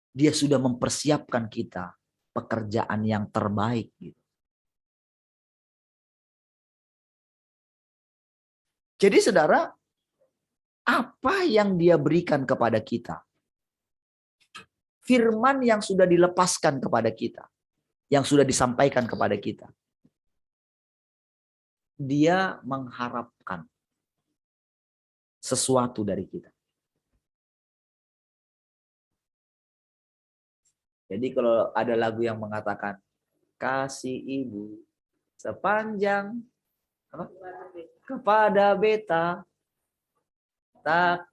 [SPEAKER 1] Dia sudah mempersiapkan kita pekerjaan yang terbaik. Jadi saudara, apa yang dia berikan kepada kita? Firman yang sudah dilepaskan kepada kita. Yang sudah disampaikan kepada kita. Dia mengharapkan sesuatu dari kita. Jadi kalau ada lagu yang mengatakan, kasih ibu sepanjang kepada beta tak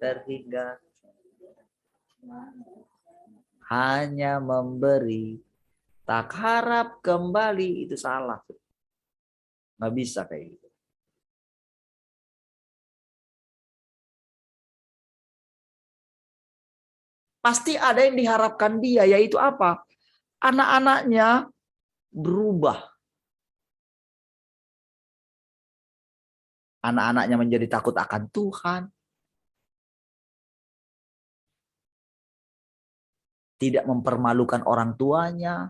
[SPEAKER 1] terhingga, hanya memberi tak harap kembali, itu salah. Nggak bisa kayak gitu. Pasti ada yang diharapkan dia, yaitu apa? Anak-anaknya berubah. Anak-anaknya menjadi takut akan Tuhan. Tidak mempermalukan orang tuanya.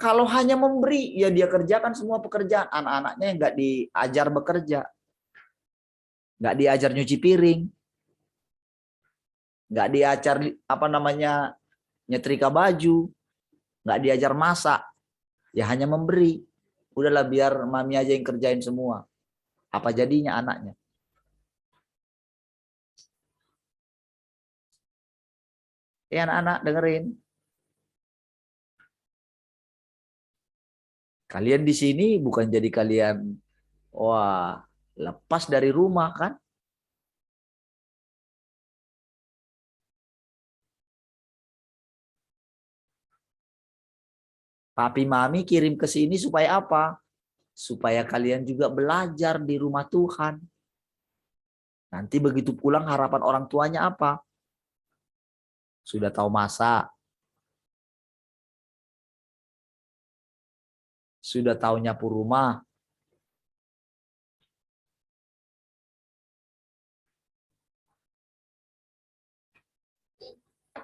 [SPEAKER 1] Kalau hanya memberi, ya dia kerjakan semua pekerjaan. Anak-anaknya yang nggak diajar bekerja. Nggak diajar nyuci piring. Nggak diajar apa namanya, nyetrika baju. Nggak diajar masak. Ya hanya memberi. Udahlah biar mami aja yang kerjain semua. Apa jadinya anaknya? Ya anak-anak dengerin. Kalian di sini bukan jadi kalian, wah, lepas dari rumah kan? Papi mami kirim ke sini supaya apa? Supaya kalian juga belajar di rumah Tuhan. Nanti begitu pulang harapan orang tuanya apa? Sudah tahu masak. Sudah tahu nyapu rumah.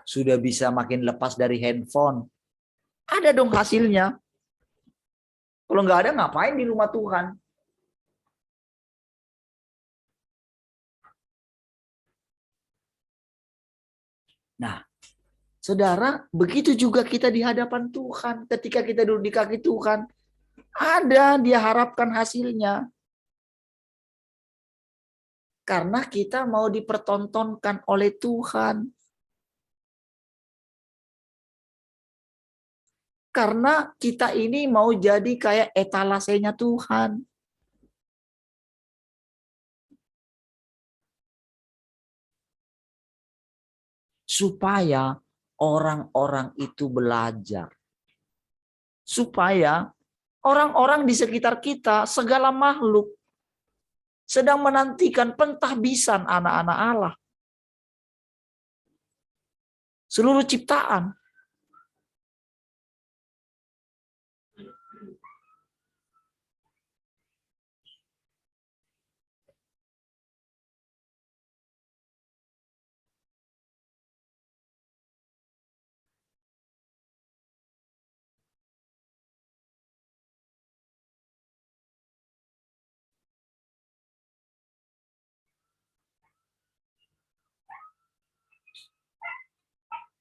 [SPEAKER 1] sudah bisa makin lepas dari handphone. Ada dong hasilnya. Kalau nggak ada, ngapain di rumah Tuhan? Nah, saudara, begitu juga kita di hadapan Tuhan. Ketika kita duduk di kaki Tuhan, ada dia harapkan hasilnya. Karena kita mau dipertontonkan oleh Tuhan. Karena kita ini mau jadi kayak etalasenya Tuhan. Supaya orang-orang itu belajar. Supaya orang-orang di sekitar kita, segala makhluk, sedang menantikan pentahbisan anak-anak Allah. Seluruh ciptaan.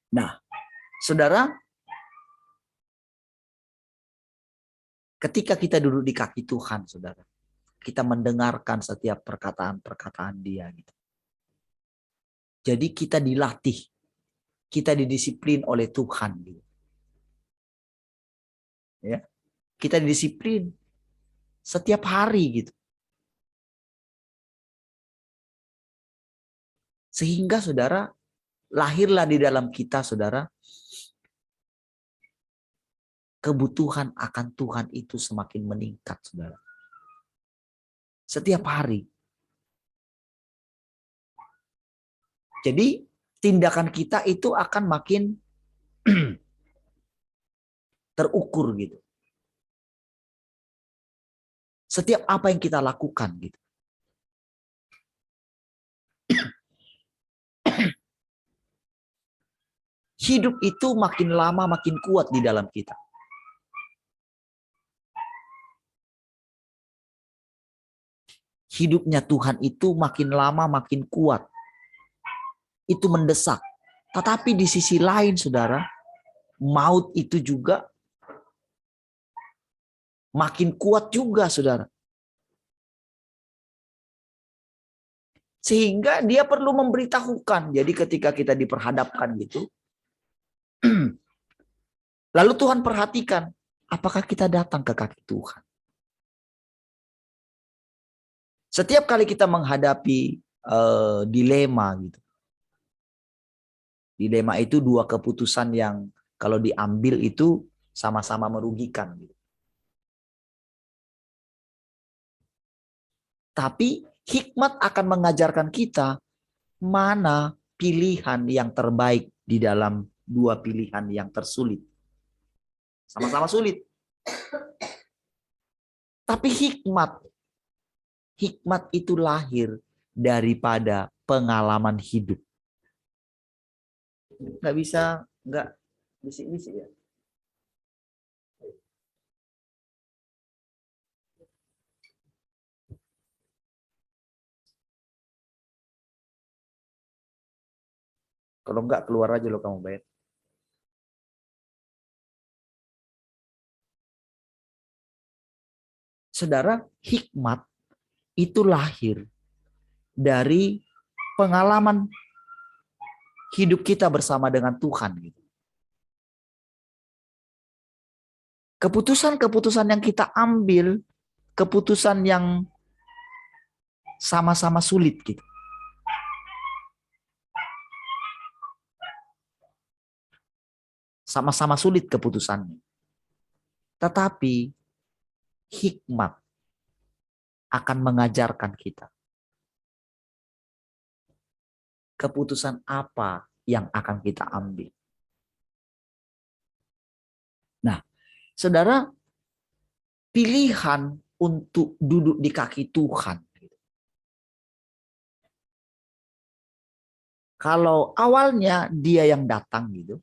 [SPEAKER 1] Nah, saudara, ketika kita duduk di kaki Tuhan, saudara, kita mendengarkan setiap perkataan-perkataan Dia. Gitu. Jadi kita dilatih, kita didisiplin oleh Tuhan. Gitu. Ya, kita didisiplin setiap hari, gitu. Sehingga saudara, lahirlah di dalam kita, saudara, kebutuhan akan Tuhan itu semakin meningkat, saudara. Setiap hari. Jadi tindakan kita itu akan makin terukur gitu. Setiap apa yang kita lakukan gitu. Hidup itu makin lama makin kuat di dalam kita. Hidupnya Tuhan itu makin lama makin kuat. Itu mendesak. Tetapi di sisi lain, saudara, maut itu juga makin kuat juga, saudara. Sehingga dia perlu memberitahukan. Jadi ketika kita diperhadapkan gitu, lalu Tuhan perhatikan, apakah kita datang ke kaki Tuhan. Setiap kali kita menghadapi dilema gitu. Dilema itu dua keputusan yang kalau diambil itu sama-sama merugikan. Gitu. Tapi hikmat akan mengajarkan kita mana pilihan yang terbaik di dalam dua pilihan yang tersulit. Sama-sama sulit. Tapi hikmat itu lahir daripada pengalaman hidup. Nggak bisa, nggak bisik-bisik ya. Kalau nggak keluar aja lo kamu bayar. Saudara, hikmat itu lahir dari pengalaman hidup kita bersama dengan Tuhan. Keputusan-keputusan yang kita ambil, keputusan yang sama-sama sulit gitu. Sama-sama sulit keputusannya. Tetapi hikmat akan mengajarkan kita keputusan apa yang akan kita ambil. Nah, saudara, pilihan untuk duduk di kaki Tuhan Kalau awalnya dia yang datang gitu,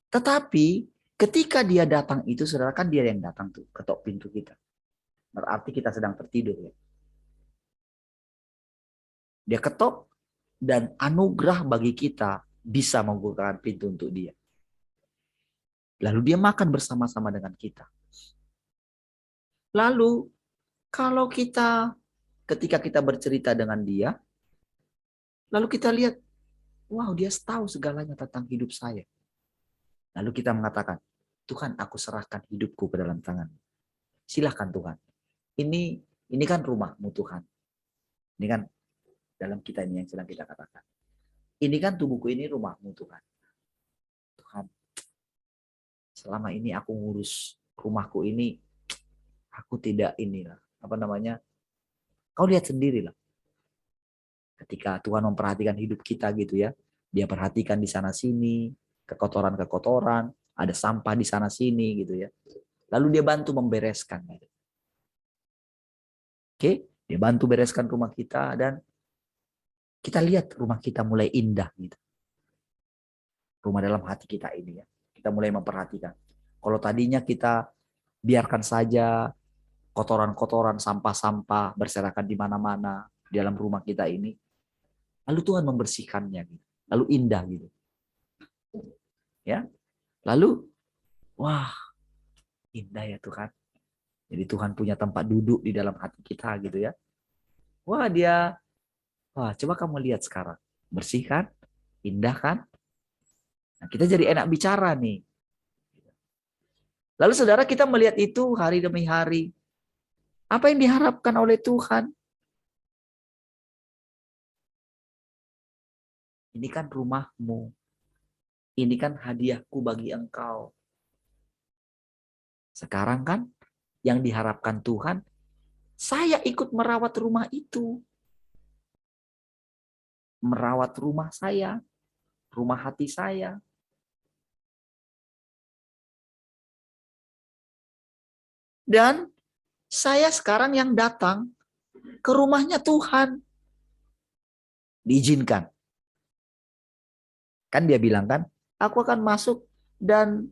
[SPEAKER 1] tetapi ketika dia datang itu, saudara, kan dia yang datang tuh, ketok pintu kita. Berarti kita sedang tertidur ya. Dia ketok dan anugerah bagi kita bisa membukakan pintu untuk dia. Lalu dia makan bersama-sama dengan kita. Lalu kalau kita ketika kita bercerita dengan dia, lalu kita lihat, wow, dia tahu segalanya tentang hidup saya. Lalu kita mengatakan, Tuhan, aku serahkan hidupku ke dalam tangan. Silahkan Tuhan. Ini kan rumahmu Tuhan. Ini kan dalam kita ini yang sedang kita katakan. Ini kan tubuhku, ini rumahmu Tuhan. Tuhan, selama ini aku ngurus rumahku ini, aku tidak inilah, apa namanya, kau lihat sendirilah. Ketika Tuhan memperhatikan hidup kita gitu ya, dia perhatikan di sana sini, kekotoran-kekotoran, ada sampah di sana sini gitu ya. Lalu dia bantu membereskan. Gitu. Oke, dia bantu bereskan rumah kita dan kita lihat rumah kita mulai indah gitu. Rumah dalam hati kita ini ya. Kita mulai memperhatikan. Kalau tadinya kita biarkan saja kotoran-kotoran, sampah-sampah berserakan di mana-mana di dalam rumah kita ini, lalu Tuhan membersihkannya gitu. Lalu indah gitu. Ya. Lalu wah, indah ya Tuhan. Jadi Tuhan punya tempat duduk di dalam hati kita gitu ya. Wah, coba kamu lihat sekarang. Bersih kan? Indah kan? Nah, kita jadi enak bicara nih. Lalu saudara, kita melihat itu hari demi hari. Apa yang diharapkan oleh Tuhan? Ini kan rumahmu. Ini kan hadiahku bagi engkau. Sekarang kan yang diharapkan Tuhan, saya ikut merawat rumah itu. Merawat rumah saya, rumah hati saya. Dan saya sekarang yang datang ke rumahnya Tuhan. Diizinkan. Kan dia bilang kan, aku akan masuk dan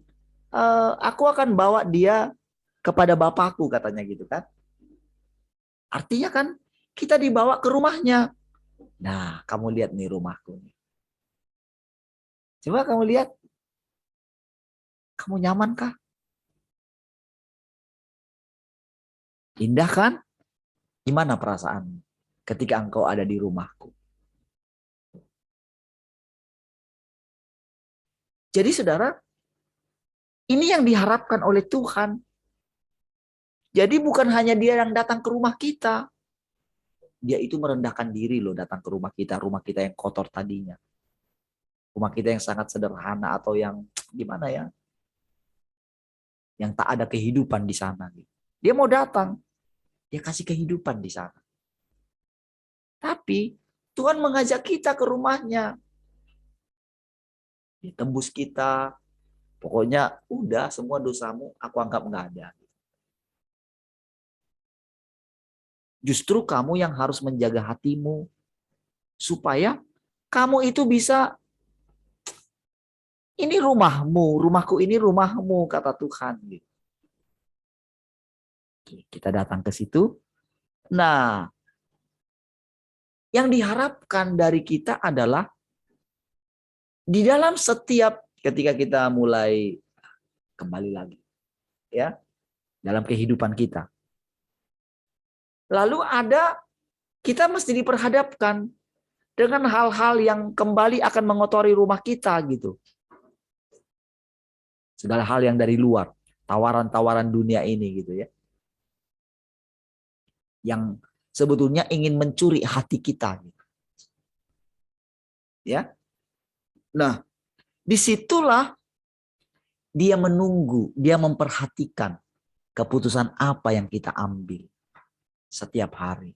[SPEAKER 1] aku akan bawa dia kepada Bapakku, katanya gitu kan. Artinya kan kita dibawa ke rumahnya. Nah, kamu lihat nih rumahku. Coba kamu lihat. Kamu nyaman kah? Indah kan? Gimana perasaan ketika engkau ada di rumahku? Jadi saudara, ini yang diharapkan oleh Tuhan. Jadi bukan hanya dia yang datang ke rumah kita. Dia itu merendahkan diri loh datang ke rumah kita yang kotor tadinya. Rumah kita yang sangat sederhana atau yang gimana ya? Yang tak ada kehidupan di sana. Dia mau datang, dia kasih kehidupan di sana. Tapi Tuhan mengajak kita ke rumahnya. Dia tembus kita. Pokoknya udah semua dosamu aku anggap nggak ada. Justru kamu yang harus menjaga hatimu. Supaya kamu itu bisa, ini rumahmu, rumahku ini rumahmu, kata Tuhan. Kita datang ke situ. Nah, yang diharapkan dari kita adalah di dalam setiap ketika kita mulai kembali lagi, ya, dalam kehidupan kita. Lalu kita mesti diperhadapkan dengan hal-hal yang kembali akan mengotori rumah kita gitu. Segala hal yang dari luar, tawaran-tawaran dunia ini gitu ya. Yang sebetulnya ingin mencuri hati kita gitu. Ya. Nah, disitulah dia menunggu, dia memperhatikan keputusan apa yang kita ambil setiap hari.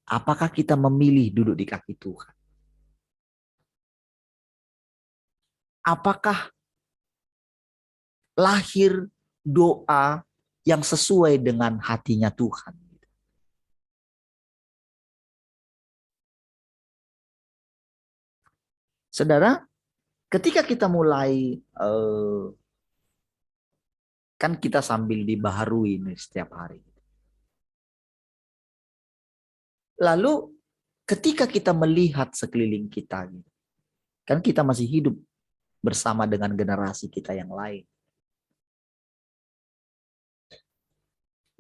[SPEAKER 1] Apakah kita memilih duduk di kaki Tuhan? Apakah lahir doa yang sesuai dengan hatinya Tuhan? Saudara, ketika kita mulai kan kita sambil dibaharui nih setiap hari. Lalu ketika kita melihat sekeliling kita, kan kita masih hidup bersama dengan generasi kita yang lain.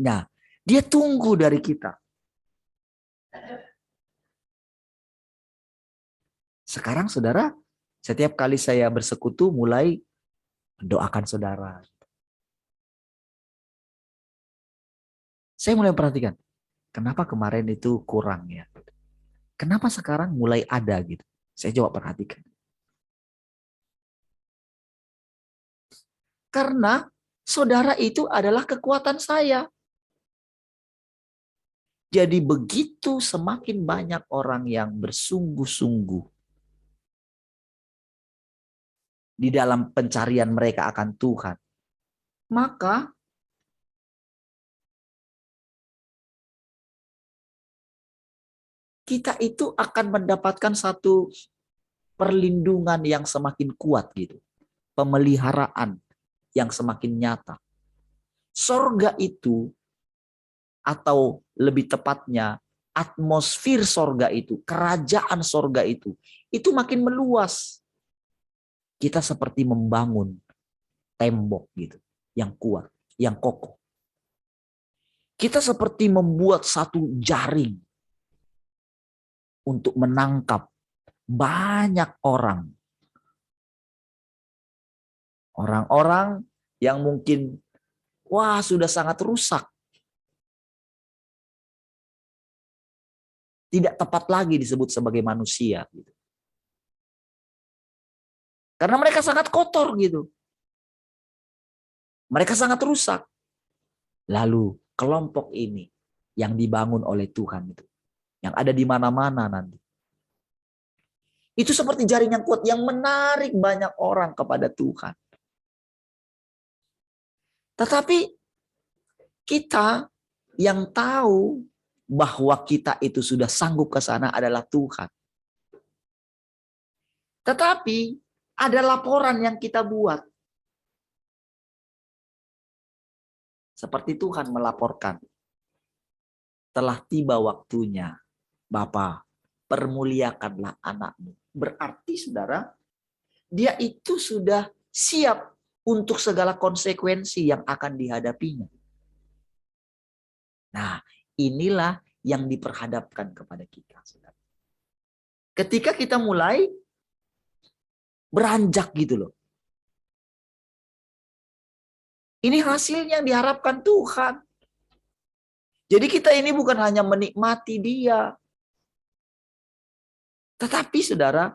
[SPEAKER 1] Nah, dia tunggu dari kita. Sekarang saudara, setiap kali saya bersekutu mulai doakan saudara. Saya mulai perhatikan, kenapa kemarin itu kurang ya? Kenapa sekarang mulai ada gitu? Saya coba perhatikan. Karena saudara itu adalah kekuatan saya. Jadi begitu semakin banyak orang yang bersungguh-sungguh di dalam pencarian mereka akan Tuhan, maka kita itu akan mendapatkan satu perlindungan yang semakin kuat gitu. Pemeliharaan yang semakin nyata. Sorga itu, atau lebih tepatnya atmosfer sorga itu, kerajaan sorga itu makin meluas. Kita seperti membangun tembok gitu, yang kuat, yang kokoh. Kita seperti membuat satu jaring untuk menangkap banyak orang. Orang-orang yang mungkin sudah sangat rusak. Tidak tepat lagi disebut sebagai manusia gitu. Karena mereka sangat kotor gitu. Mereka sangat rusak. Lalu kelompok ini yang dibangun oleh Tuhan itu, yang ada di mana-mana nanti. Itu seperti jaring yang kuat yang menarik banyak orang kepada Tuhan. Tetapi kita yang tahu bahwa kita itu sudah sanggup ke sana adalah Tuhan. Tetapi ada laporan yang kita buat. Seperti Tuhan melaporkan. Telah tiba waktunya, Bapa, permuliakanlah anakmu. Berarti saudara, dia itu sudah siap untuk segala konsekuensi yang akan dihadapinya. Nah, inilah yang diperhadapkan kepada kita, saudara. Ketika kita mulai beranjak gitu loh. Ini hasilnya yang diharapkan Tuhan. Jadi kita ini bukan hanya menikmati dia. Tetapi saudara,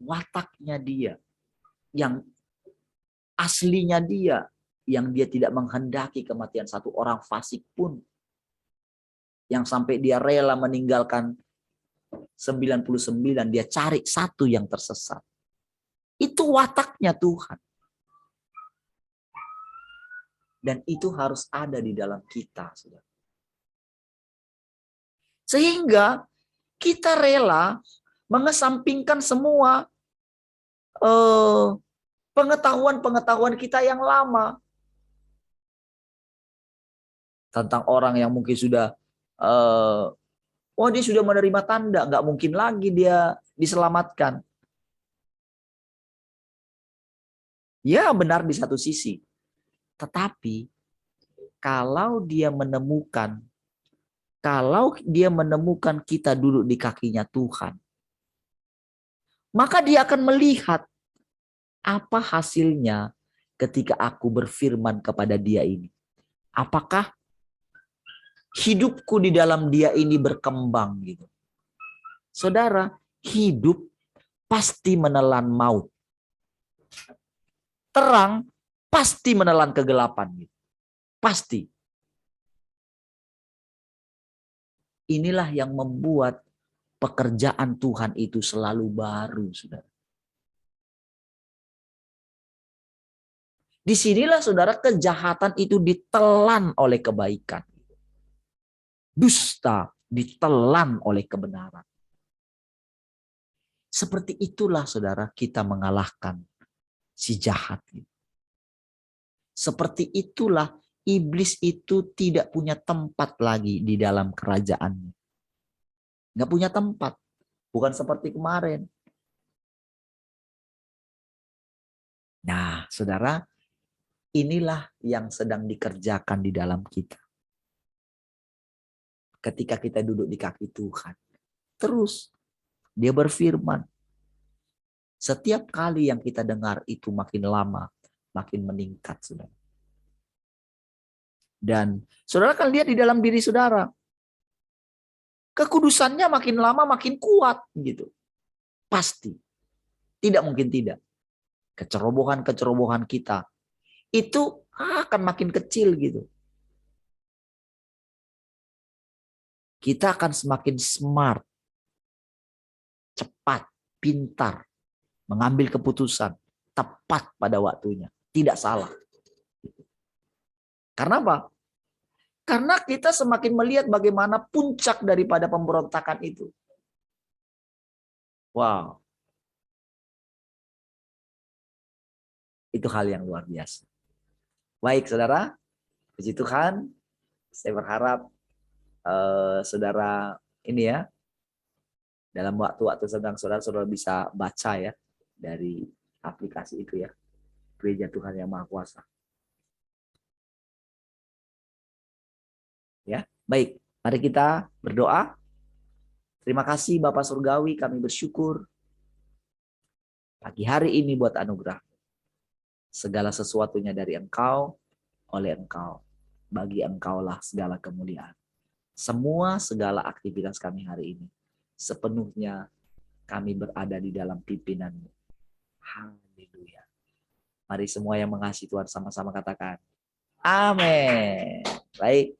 [SPEAKER 1] wataknya dia. Yang aslinya dia. Yang dia tidak menghendaki kematian satu orang fasik pun. Yang sampai dia rela meninggalkan 99, dia cari satu yang tersesat. Itu wataknya Tuhan. Dan itu harus ada di dalam kita, saudara. Sehingga kita rela mengesampingkan semua pengetahuan-pengetahuan kita yang lama. Tentang orang yang mungkin sudah, dia sudah menerima tanda, nggak mungkin lagi dia diselamatkan. Ya benar di satu sisi. Tetapi kalau dia menemukan kita duduk di kakinya Tuhan, maka dia akan melihat apa hasilnya ketika aku berfirman kepada dia ini. Apakah hidupku di dalam dia ini berkembang gitu. Saudara, hidup pasti menelan maut. Terang pasti menelan kegelapan gitu. Pasti. Inilah yang membuat pekerjaan Tuhan itu selalu baru, saudara. Disinilah saudara kejahatan itu ditelan oleh kebaikan. Dusta ditelan oleh kebenaran. Seperti itulah saudara kita mengalahkan si jahat. Seperti itulah iblis itu tidak punya tempat lagi di dalam kerajaannya. Nggak punya tempat. Bukan seperti kemarin. Nah, saudara, inilah yang sedang dikerjakan di dalam kita. Ketika kita duduk di kaki Tuhan. Terus dia berfirman. Setiap kali yang kita dengar itu makin lama, makin meningkat, saudara. Dan saudara kan lihat di dalam diri saudara. Kekudusannya makin lama makin kuat gitu. Pasti. Tidak mungkin tidak. Kecerobohan-kecerobohan kita itu akan makin kecil gitu. Kita akan semakin smart, cepat, pintar, mengambil keputusan tepat pada waktunya, tidak salah. Karena apa? Karena kita semakin melihat bagaimana puncak daripada pemberontakan itu. Wow. Itu hal yang luar biasa. Baik saudara, puji Tuhan, saya berharap saudara ini ya, dalam waktu-waktu sedang saudara bisa baca ya, dari aplikasi itu ya, Gereja Tuhan Yang Maha Kuasa. Ya, baik, mari kita berdoa. Terima kasih Bapak Surgawi, kami bersyukur pagi hari ini buat anugerah. Segala sesuatunya dari Engkau, oleh Engkau, bagi Engkaulah segala kemuliaan. Segala aktivitas kami hari ini, sepenuhnya kami berada di dalam pimpinan-Mu. Haleluya. Mari semua yang mengasihi Tuhan sama-sama katakan, amin. Baik.